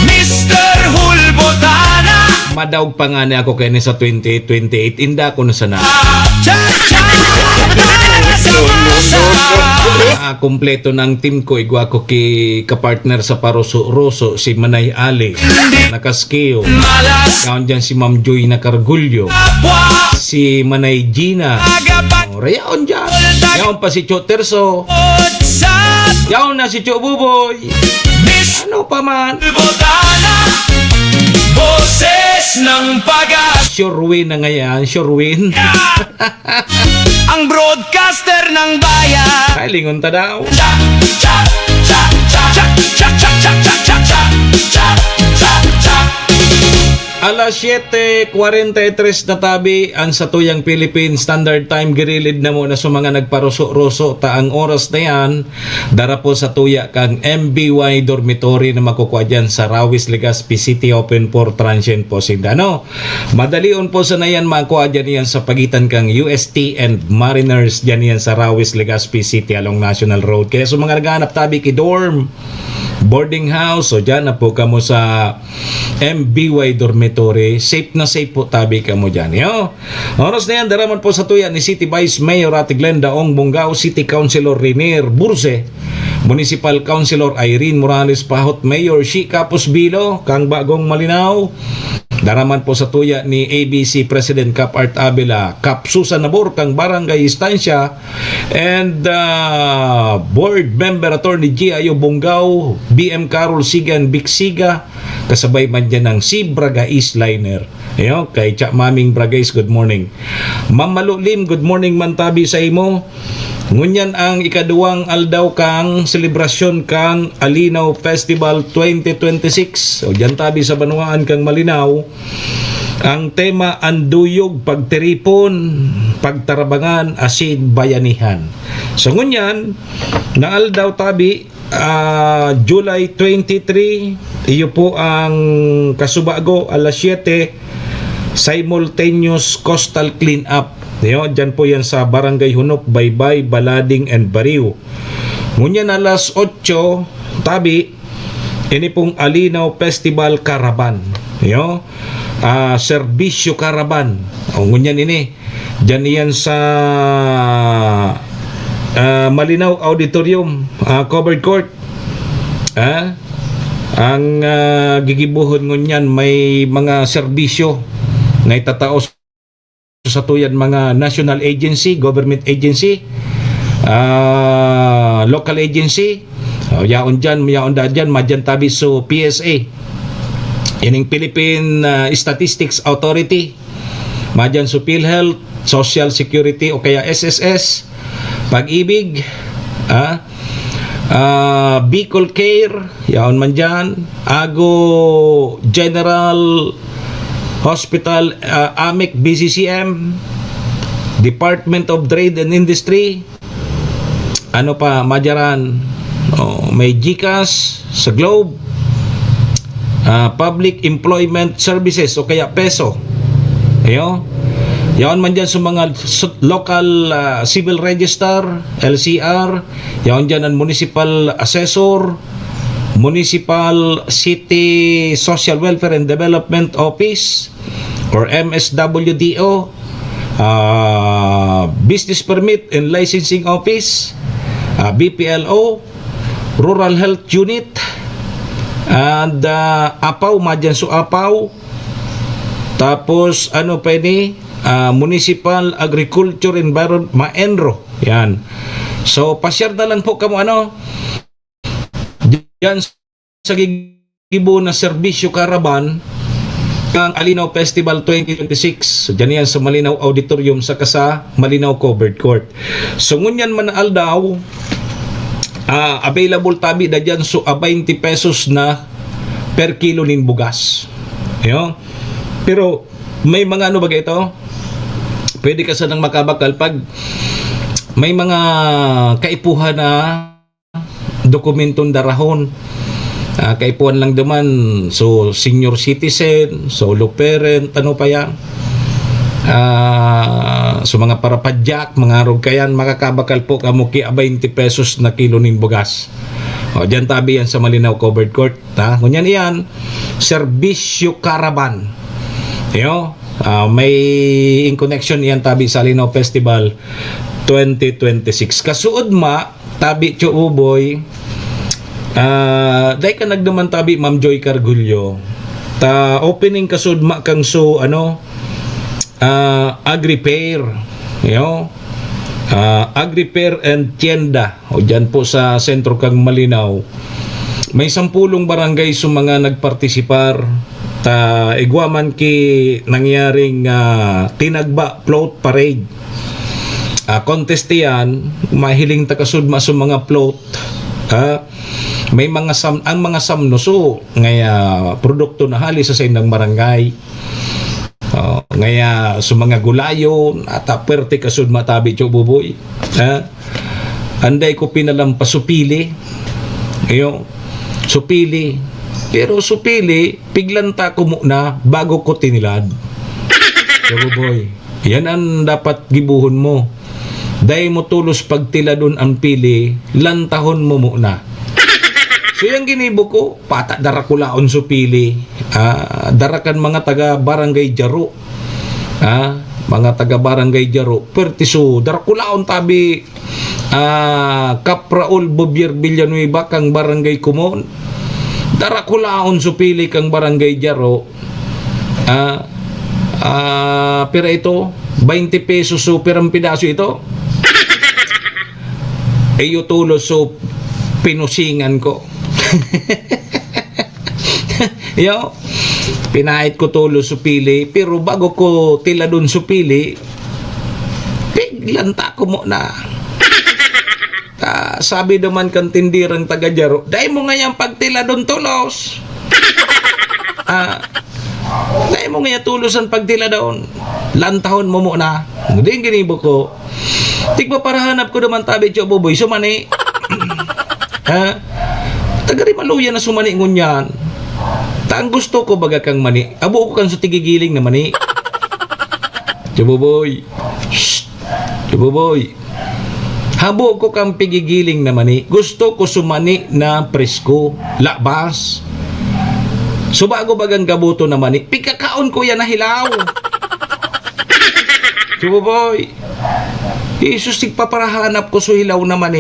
Mr. Hulbotana Madawg pa nga ni ako kaya ni sa 2028. Inda ko na sana. cha-cha para sa masa Kompleto ng team ko. Igwa ko kapartner sa Paruso-Ruso. Si Manay Ali. Nakaskiyo. malas Kaon dyan si Ma'am Joy na Cargulyo. kapwa Si Manay Gina. tagapagod Rayaon dyan. Yaon pa si Choterso. sa Yaon na si Cho Buboy. Mr. Ano pa man. Hulbotana boses ng pag-asa Sure win na ngayon. Sure win. ang broadcaster ng bayan Ay, lingon ta daw. cha cha cha cha cha cha cha cha cha cha cha cha cha cha Alas 7:43 na tabi ang satuyang Philippine Standard Time. Girilid na mo na sa mga nagparuso-ruso. Taang oras na yan, dara po sa tuya kang MBY Dormitory na makukuha dyan sa Rawis, Legazpi City, open for transient po sindano. Madalion po sa na yan makuha dyan yan sa pagitan kang UST and Mariners dyan yan sa Rawis, Legazpi City along National Road. Kaya sa mga naghanap tabi ki-dorm, boarding house, o dyan na po kamo sa MBY Dormitory. Safe na safe po tabi kamo dyan. Yo. Oras na yan, daraman po sa tuya ni City Vice Mayor Ate Glenda Ong Bungao, City Councilor Renier Burse, Municipal Councilor Irene Morales Pahot, Mayor Shika Pusbilo, kang Bagong Malinaw. Daraman po sa tuya ni ABC President Cap Art Abela, Cap Susan Nabor, kang Barangay Estancia, and Board Member Attorney G.I.O. Bungao, BM Carol Sigan Bixiga, kasabay man dyan ng si Braga Eastliner. Ayo, kay Cha Maming Bragais, good morning. Ma'am Malulim, good morning man tabi sa imo. Ngunyan ang ikaduwang aldaw kang selebrasyon kang Alinaw Festival 2026. O dyan tabi sa Banuaan kang Malinaw. Ang tema anduyog, pagtiripon, pagtarabangan, asin, bayanihan. So ngunyan, na aldaw tabi July 23, iyo po ang kasubago alas 7, simultaneous coastal cleanup. Diyan po yan sa Barangay Hunok, Baybay, Balading, and Bariw. Ngunyan alas 8, tabi, ini pong Alinaw Festival Caravan. Serbisyo Caravan. O ngunyan ini, dyan yan sa Malinaw Auditorium, covered court. Ang gigibuhon ngunyan may mga serbisyo na itatao sa tuyan mga national agency, government agency, local agency, yaon dyan, madyan tabi so PSA, ining Philippine Statistics Authority, madyan so PhilHealth, Social Security o kaya SSS, Pag-ibig, Bicol Care, yaon man dyan, Ago General Hospital, AMIC, BCCM, Department of Trade and Industry, ano pa, madyaran, may GCash sa Globe, Public Employment Services o kaya PESO, yaon man dyan sa mga local civil register, LCR, yaon dyan ang municipal assessor, Municipal City Social Welfare and Development Office or MSWDO, Business Permit and Licensing Office, BPLO, Rural Health Unit, and APAW, madyan so APAW. Tapos ano pa ini, Municipal Agriculture Environment, MAENRO, yan. So pasyar na lang po kamo yan sa gigibo na serbisyo karaban ng Alinaw Festival 2026. So, dyan yan sa Malinaw Auditorium sa Malinaw Covered Court. So ngunyan man aldaw, available tabi na dyan so 20 pesos na per kilo nin bugas. Pero may mga ano ba ito? Pwede ka sanang makabakal pag may mga kaipuhan na dokumentong darahon, kaipuan lang naman, so senior citizen, solo parent, ano pa yan, so mga parapadyak, mga arog kayan, makakabakal po kamo ki 20 pesos na kilo ning bugas. Diyan tabi yan sa Malinaw Covered Court, ngunyan yan serbisyo karaban, may in connection yan tabi sa Alinaw Festival 2026. Kasuod tabi cho uboy, dahil ka nagdaman tabi Ma'am Joy Cargullo, opening kasud kang so Agri-Pair, Agri-Pair and Tienda, o dyan po sa sentro kang Malinaw. May 10 barangay so mga nagpartisipar, igwaman ki nangyaring tinagba float parade. Contest yan, mahiling takasudma sa mga float, may mga ang mga samno so ngaya produkto na hali sa sindang barangay, ngaya sa mga gulayo at pwerte kasudma tabi cho buboy, anday ko pinalampas supili, supili, pero supili piglanta ko muna bago ko tinilad. So buboy, yan ang dapat gibuhon mo. Dahil mo tulos pagtiladon ang pili, lantahon mo muna. So yung ginibo ko, pata darakulaon so pili, darakan mga taga barangay Jaro, mga taga barangay Jaro, pertiso, darakulaon tabi, Kapraul Bobier Villanueva kang barangay Kumon, darakulaon so pili kang barangay Jaro, pera ito, 20 pesos so perang pidaso ito. Iyo tulos so pinusingan ko. Pinahit ko tulos so pili, pero bago ko tiladon so pili, piglanta ko muna. Sabi naman kang tindirang taga Jaro, dahil mo ngayon pagtiladon tulos. Dahil mo ngayon tulos ang pagtiladon, lantahon mo muna. Hindi ginibo ko. Tigba para hanap ko naman tabi cho boboy sumani. Tagari maluya na sumani ngunyan. Ang gusto ko baga kang mani. Abo ko kang sa tigigiling na mani. Cho boboy. Cho boboy. Habo ko kang pigigiling na mani. Gusto ko sumani na presko, labas. So bago bagang gabuto na mani, pikakaon ko yan na hilaw. Cho boboy. Jesus, tigpaparahanap ko so hilaw naman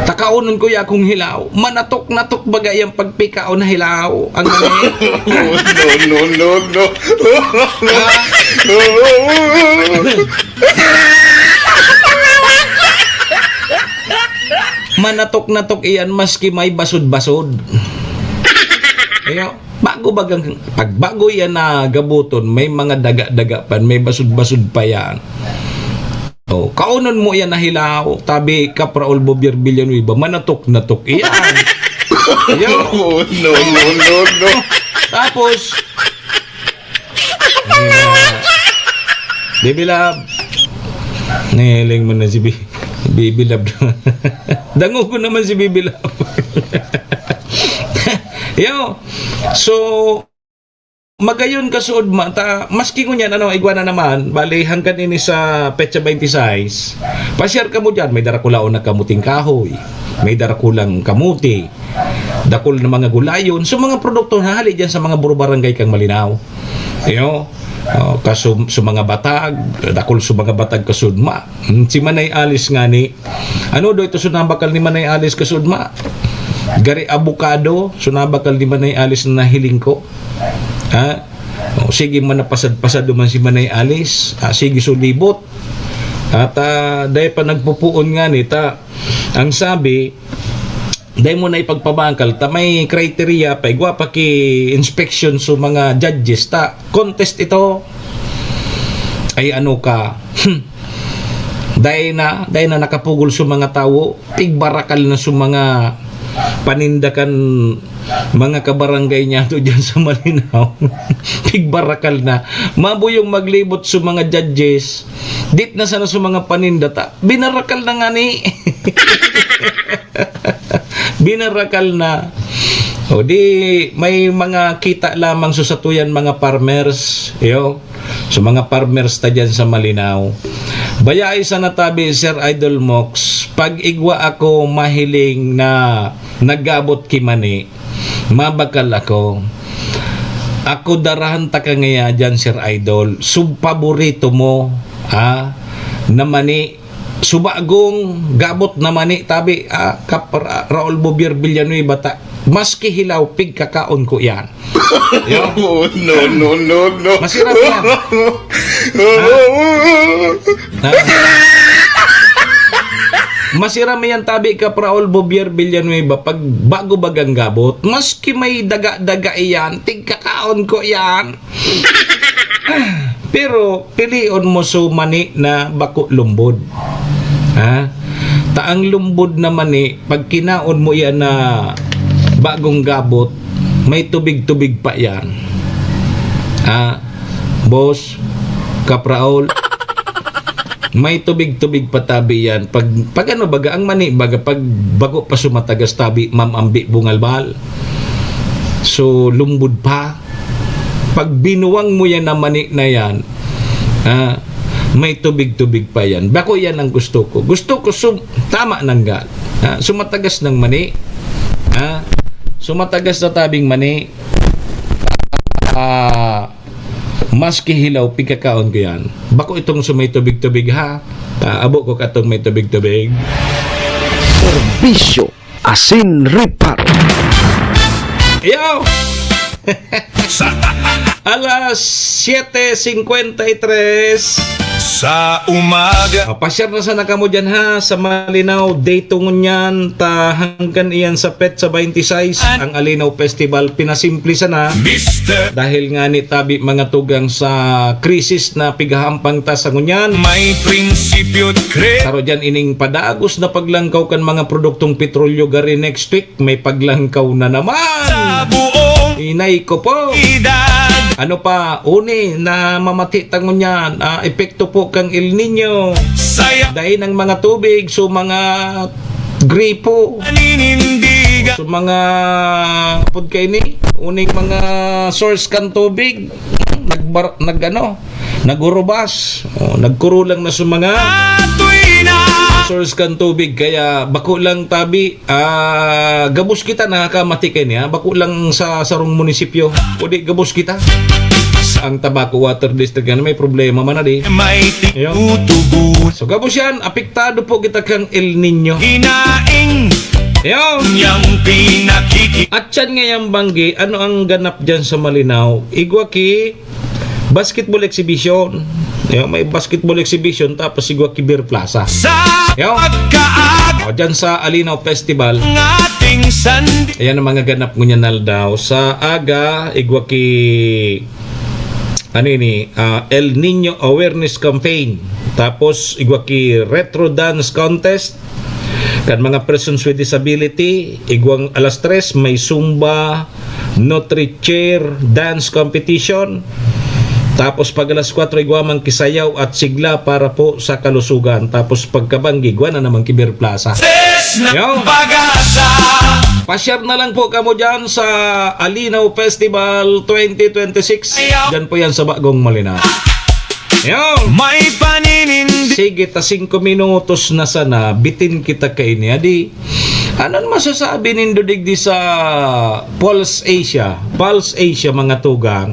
Takaunon ko ya akong hilaw. Manatok-natok bagay ang pagpikao na hilaw. Ang mani. No. Manatok-natok iyan maski may basod-basod. Ayo, pag bago yan na gabuton, may mga daga-daga pa, may basod-basod pa yan. Oh, kaunon mo yan na hilaw, tabi Kapraol Bobier Villanueva, manatok-natok iyan. Ayo. No. Tapos, Baby Love, nihiling mo na si Baby Love. Dango ko naman si Baby Love. Yo, so, magayon kasuod mata, maski ko niyan, igwana naman, bali hanggang ini sa petsa 26, pa-share ka mo dyan, may darakulaon na kamuting kahoy, may darakulang kamuti, dakol na mga gulayon, so mga produkto hahali dyan sa mga buro-barangay kang malinaw. Yo, kaso sa mga batag, dakol sa mga batag kasudma. Si Manay Alice nga ni, ano do ito sunabakal ni Manay Alice kasudma? Gari avocado, sunabakal ni Manay Alice na nahiling ko. Ha? Sige man napasad-pasad man si Manay Alice. Sige sulibot. At dahil pa nagpupuon nga ni ta, ang sabi, dahil mo na ipagpabangkal, ta may criteria pa, igwa pa ki inspection sa mga judges, ta contest ito, ay ano ka, dahil na nakapugol sa mga tao, tigbarakal na sa mga panindakan mga kabarangay niya to dyan sa Malinaw. Tigbarakal na mabuyong maglibot sa mga judges, dit na sana sa mga panindata, binarakal na nga ni. Binarakal na. O di may mga kita lamang sa satuyan mga farmers, yo. So mga farmers ta dyan sa Malinaw. Bayay sa natabi Sir Idol Mox, pag igwa ako mahiling na nagabot kimani, mabakal ako. Ako darahan ta ka ngaya dyan Sir Idol, subpaborito mo na mani, subagong gabot na mani tabi Raul Bobier Villanueva ta, maski hilaw pig kakaon ko yan. No. Masirap yan. Masira yan tabi ka Raul Bobier Villanueva pag bago bagang gabot, maski may daga-daga iyan, tig kakaon ko yan. Pero pilion mo so mani na bako lumbod. Taang lumbod na mani, pag kinaon mo yan na bagong gabot, may tubig-tubig pa yan. Boss, Kapraol, may tubig-tubig pa tabi yan. Pag ano baga ang mani, baga pag bago pa sumatagas tabi, mamambi bungalbal. So, lumbod pa. Pag binuwang mo yan na mani na yan, may tubig-tubig pa yan. Bako yan ang gusto ko. Gusto ko tama ng gal. Sumatagas ng mani. Sumatagas na tabing mani. Maski hilaw, pigkakaon ko yan. Bako itong sumay tubig-tubig ha. Abo ko katong may tubig-tubig. Serbisyo Asin Reparo. Yo! Alas 7:53 Sa umaga pasyar na sana kamo dyan ha sa Malinaw day tungon yan ta hanggang iyan sa Petsa 26 ang Alinaw Festival pinasimple sana Mr. dahil nga ni tabi mga tugang sa krisis na pigahampang ta sa ngunyan. May prinsipyo Taro dyan ining padagos na paglangkaw kan mga produktong petrolyo gari next week may paglangkaw na naman. sa buong Inay ko po. edad. Ano pa, uni na mamati tangon yan, epekto po kang El Nino. Saya Dahil ng mga tubig, so mga gripo, ninindigan. so mga pudkay ni, uning mga source kan tubig, nagurubas, nagkurulang na sa mga Ato'y na source kan tubig, kaya bako lang tabi, gabos kita nakakamati kay niya, bako lang sa sarong munisipyo, o di gabos kita. sa ang Tabaco Water District nga may problema man na di. May Ayun. tigutugot. So gabos yan, apektado po kita kang El Nino. Hinaing Ayun. niyang pinakiki. At yan ngayang banggi, ano ang ganap dyan sa Malinaw? Igwaki basketball exhibition. Ayun, may basketball exhibition tapos Igwaki Beer Plaza. Sa Yo. pagkaag O, dyan sa Alinaw Festival. ng ating sandi. Ayan ang mga ganap ngunyan daw. Sa aga, Igwaki El Nino Awareness Campaign. Tapos Igwaki Retro Dance Contest. Kan mga persons with disability, igwang alas 3 may Zumba Nutri Chair Dance Competition. Tapos pag alas 4 igwamang kisayaw at sigla para po sa kalusugan. Tapos pagkabanggi, igwa na naman Kiber Plaza. Ses ng Yo. pag-asa. Pasyar na lang po kamo dyan sa Alinaw Festival 2026. Dyan po yan sa Bagong Malinaw. Yo. May paninindi. Sige, ta 5 minutos na sana, bitin kita kaini. Adi, anong masasabi nindo digdi sa Pulse Asia? Pulse Asia mga tugang.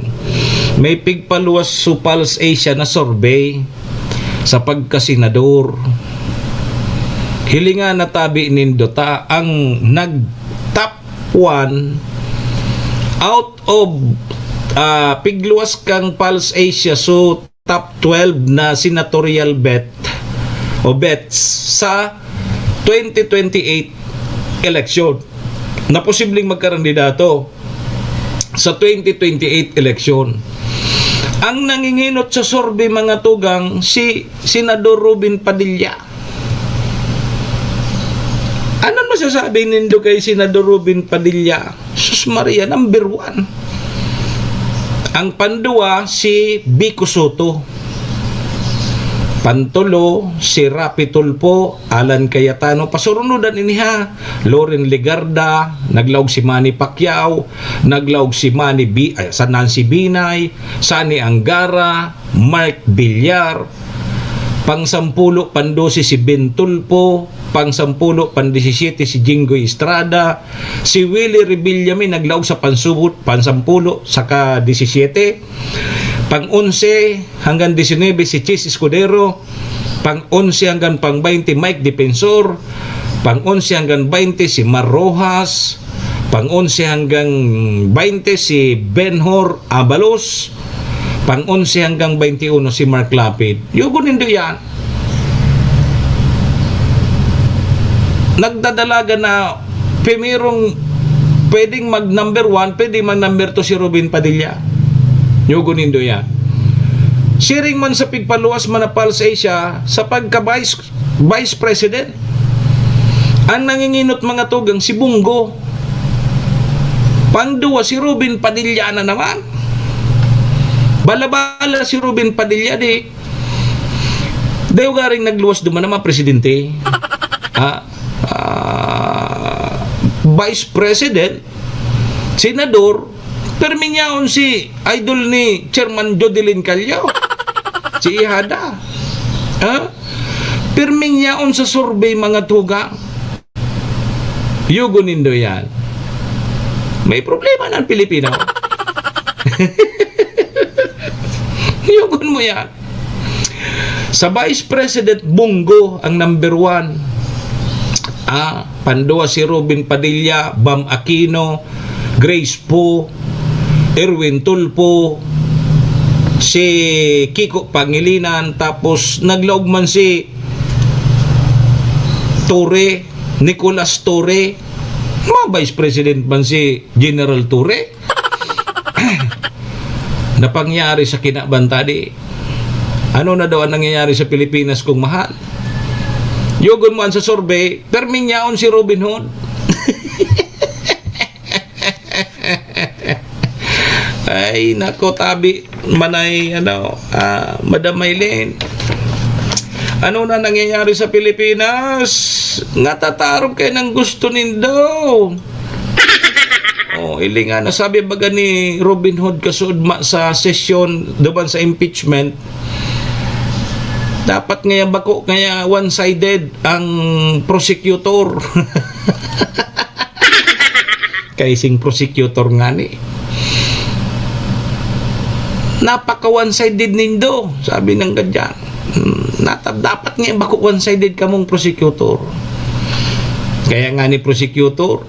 May pigpaluwas sa Pulse Asia na survey sa pagkasenador. Hilinga na tabi nindo ta ang nag-top 1 out of pigluwas kang Pulse Asia so top 12 na senatorial bet o bets sa 2028 election na posibleng magkarandidato sa 2028 election. Ang nanginginot sa survey mga tugang si Senador Robin Padilla. Ano masasabi nindo kay Senador Robin Padilla? Sus Maria, number 1. Ang pandua si Vico Soto. Pantulo si Rapi Tulfo, Alan Cayetano, pasurunudan iniha, Loren Legarda, naglaog si Manny Pacquiao, naglaog si sa Nancy Binay, Sani Angara, Mark Villar, pang-10 pandosi si Ben Tulfo, pang-10 pan-17 si Jinggoy Estrada, si Willie Rebillame naglaog sa pansubot pan-10 saka 17, pang-11 hanggang 19 si Chis Escudero, pang-11 hanggang pang-20 Mike Defensor, pang-11 hanggang 20 si Mar Rojas, pang-11 hanggang 20 si Benhor Abalos, pang-11 hanggang 21 si Mark Lapid. Yugo nindo yan. Nagdadalaga na primerong pwedeng mag number 1, pwedeng mag number 2 si Robin Padilla. Yugo nindo yan. Siring man sa pigpaluwas man na Pulse Asia sa pagka Vice President. Ang nanginginot mga tugang si Bungo. Pangduwa si Robin Padilla na naman. Bala-bala si Robin Padilla di. Dayo garing nagluwas duman naman presidente. Vice President, Senador, perminyaon si idol ni Chairman Jodelyn Callao, si Ihada. Perminyaon sa survey mga tugang. Yugo nindo yan. May problema ng Pilipino. Yugon mo yan. Sa Vice President, Bongo ang number 1. Pandua si Robin Padilla, Bam Aquino, Grace Poe, Erwin Tulfo, si Kiko Pangilinan, tapos naglaog man si Torre, Nicolas Torre, mga Vice President man si General Torre. Napangyari sa kinabantadi. Ano na daw ang nangyayari sa Pilipinas kung mahal? Yugon mo sa survey, perminyaon si Robin Hood. Ay, nako, tabi manay, Madam Maylene. Ano na nangyayari sa Pilipinas? Natatarog kayo ng gusto nindo. Ilingan na sabi baga ni Robin Hood kasudma sa sesyon doon sa impeachment. Dapat ngaya bako, ngaya one-sided ang prosecutor. Kaising prosecutor nga ni. napaka one-sided nindo, sabi ng ganyan. Dapat nga bako one-sided ka mong prosecutor. Kaya nga ni prosecutor,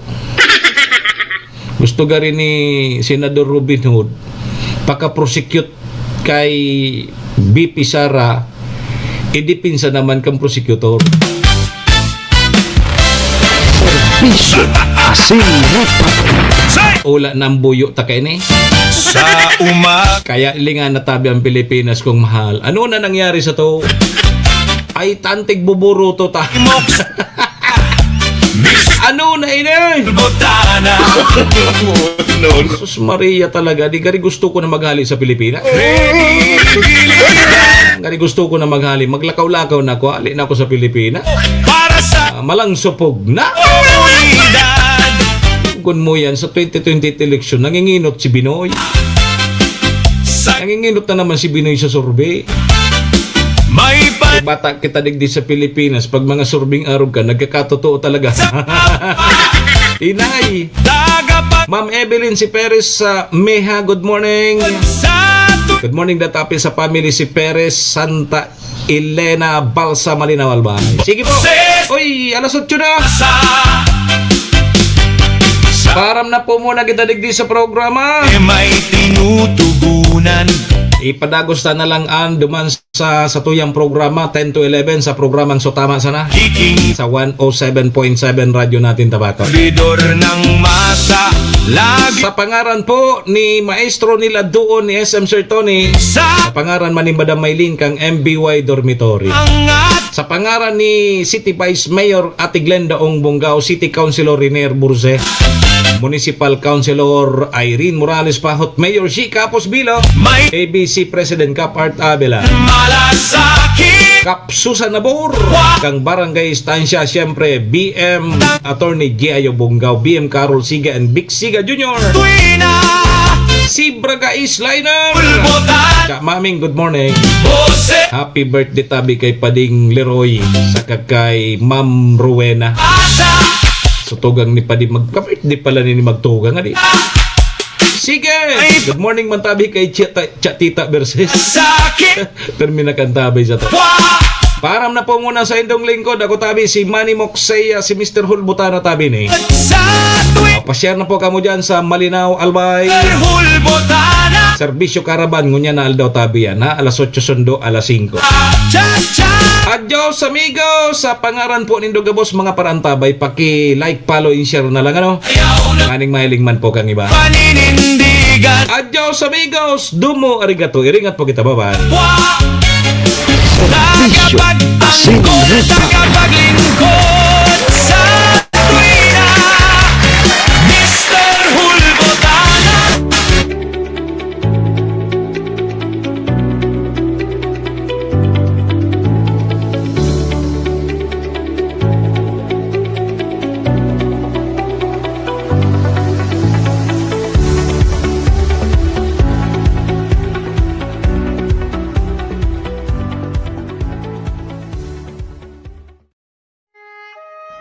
gusto ga rin ni Senador Robin Hood, paka-prosecute kay BP Sara, idipinsa naman kang prosecutor. Serbisyo asin rupa. Ula ng buyo ta kay ni. Sa umaga Kaya ilingan na tabi ang Pilipinas kong mahal. Ano na nangyari sa to? Ay tantig buburo to ta. Ano na inay? Botana No, no. Sus Maria talaga, di gari gusto ko na maghali sa Pilipinas. Gari gusto ko na maghali, maglakaw-lakaw na ako, hali na ako sa Pilipinas. para sa Malang supog na. komunidad. Kung mo yan, sa 2020 election, nanginginot si Binoy. Sa Nanginginot na naman si Binoy sa survey. may Bata kita digdi sa Pilipinas, pag mga surbing arog ka, nagkakatotoo talaga. Inay! tagapag Ma'am Evelyn si Perez sa Meha, good morning. sa Good morning datapi sa family si Perez Santa Elena Balsa Malinaw Albay. Sige po. Uy, alas 8 na. sa Param na po muna kita digdi sa programa. may tinutugunan. Ipadagos na lang ang duman sa tuyang programa 10 to 11 sa programang So Tama Sana Kiking sa 107.7 radyo natin Tabaco. koridor ng masa. Lagi Sa pangaran po ni maestro nila doon ni SM Sir Tony, sa sa pangaran man ni Madam Maylin kang MBY Dormitory. angat. Sa pangaran ni City Vice Mayor Ate Glenda Ong Bongao, City Councilor Riner Burze, Municipal Councilor Irene Morales Pahot, Mayor G. Capos Bilo, May ABC President Cap Art Abela, malasakit. Kap Susan Nabor, kang Barangay Estancia, siyempre BM Attorney Giayo Bongao, BM Carol Siga and Big Siga Jr., Tuwina si Braga Isliner, Pulbotan Ka Maming good morning. Bose Happy birthday tabi kay Pading Leroy, saka kay Ma'am Rowena. Asa So tugang ni Padi magka-birthday pala ni magtugang ani. Sige. Good morning man tabi kay Tita Verses. sakit. Termina kan tabi sa to. Wa Param na po muna sa indong lingkod. Ako tabi si Manny Moxeya, si Mr. Hulbutana tabi ni. sa tuwing Pasyar na po kamo dyan sa Malinaw Albay. Hulbotana Serbisyo Karaban, ngunya na aldaw tabi yan ha. Alas 8 sundo, alas 5. cha-cha. Adios amigos! Sa pangaran po nindo gabos mga parantabay, paki-like, follow, and share na lang ano. Maning mahiling man po kang iba. Paninindigan. Adios amigos! Dumo arigato. Iringat po kita, bye-bye. Wa Serbisyo asin rupa. tagapaglingkod sa tuwina. Mr. Hulbotana.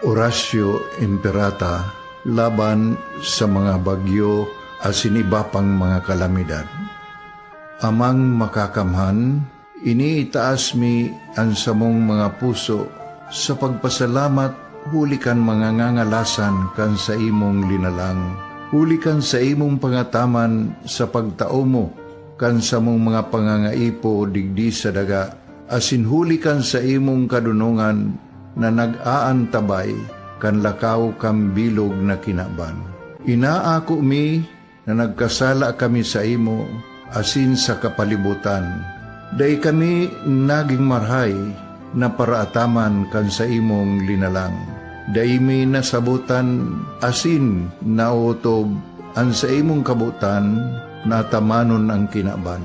Horacio Imperata laban sa mga bagyo asin iba pang mga kalamidad. Amang makakamhan, iniitaas mi ang samong mga puso sa pagpasalamat hulikan mga ngangalasan kan sa imong linalang. Hulikan sa imong pangataman sa pagtao mo kan sa mong mga pangangaipo digdi sa daga. Asin hulikan sa imong kadunungan na nag-aantabay kan lakaw kang bilog na kinaban. Inaako mi na nagkasala kami sa imo asin sa kapalibutan. Day kami naging marhay na paraataman kan sa imong linalang. Day mi nasabutan asin nautob ang sa imong kabutan na tamanon ang kinaban.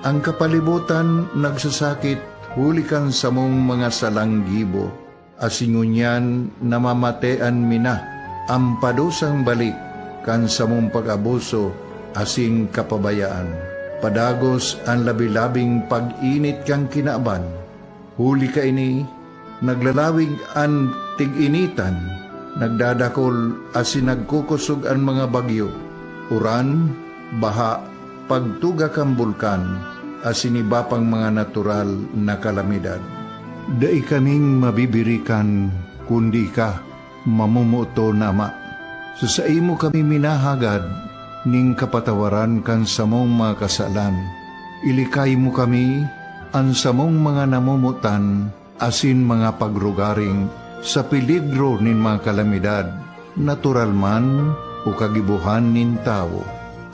Ang kapalibutan nagsasakit hulikan sa mong mga salanggibo. Asingunyan namamatean mina ang padusang balik kan sa mong pag-abuso asing kapabayaan. Padagos ang labi-labing pag-init kang kinaban. Huli ka ini, naglalawig ang tig-initan, nagdadakol asin nagkukusog ang mga bagyo. Uran, baha, pagtuga kang bulkan, asin iba pang mga natural na kalamidad. Dai kaming mabibirikan, kundi ka, mamumuto na Ama. So sa imo kami minahagad, ning kapatawaran kan samong mga kasalan. Ilikay mo kami, ang samong mga namumutan, asin mga pagrugaring, sa peligro nin mga kalamidad, natural man o kagibuhan nin tao.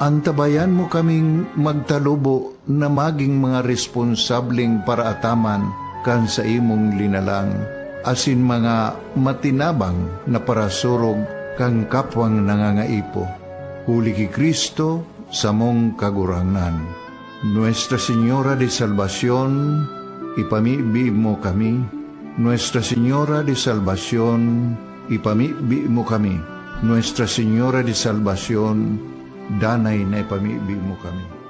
Antabayan mo kaming magtalubo na maging mga responsableng paraataman kan sa imong linalang, asin mga matinabang na parasurog kang kapwang nangangaipo. Huli ki Kristo sa mong kagurangan. Nuestra Señora de Salvación, ipamibi mo kami. Nuestra Señora de Salvación, ipamibi mo kami. Nuestra Señora de Salvación, danay na ipamibi mo kami.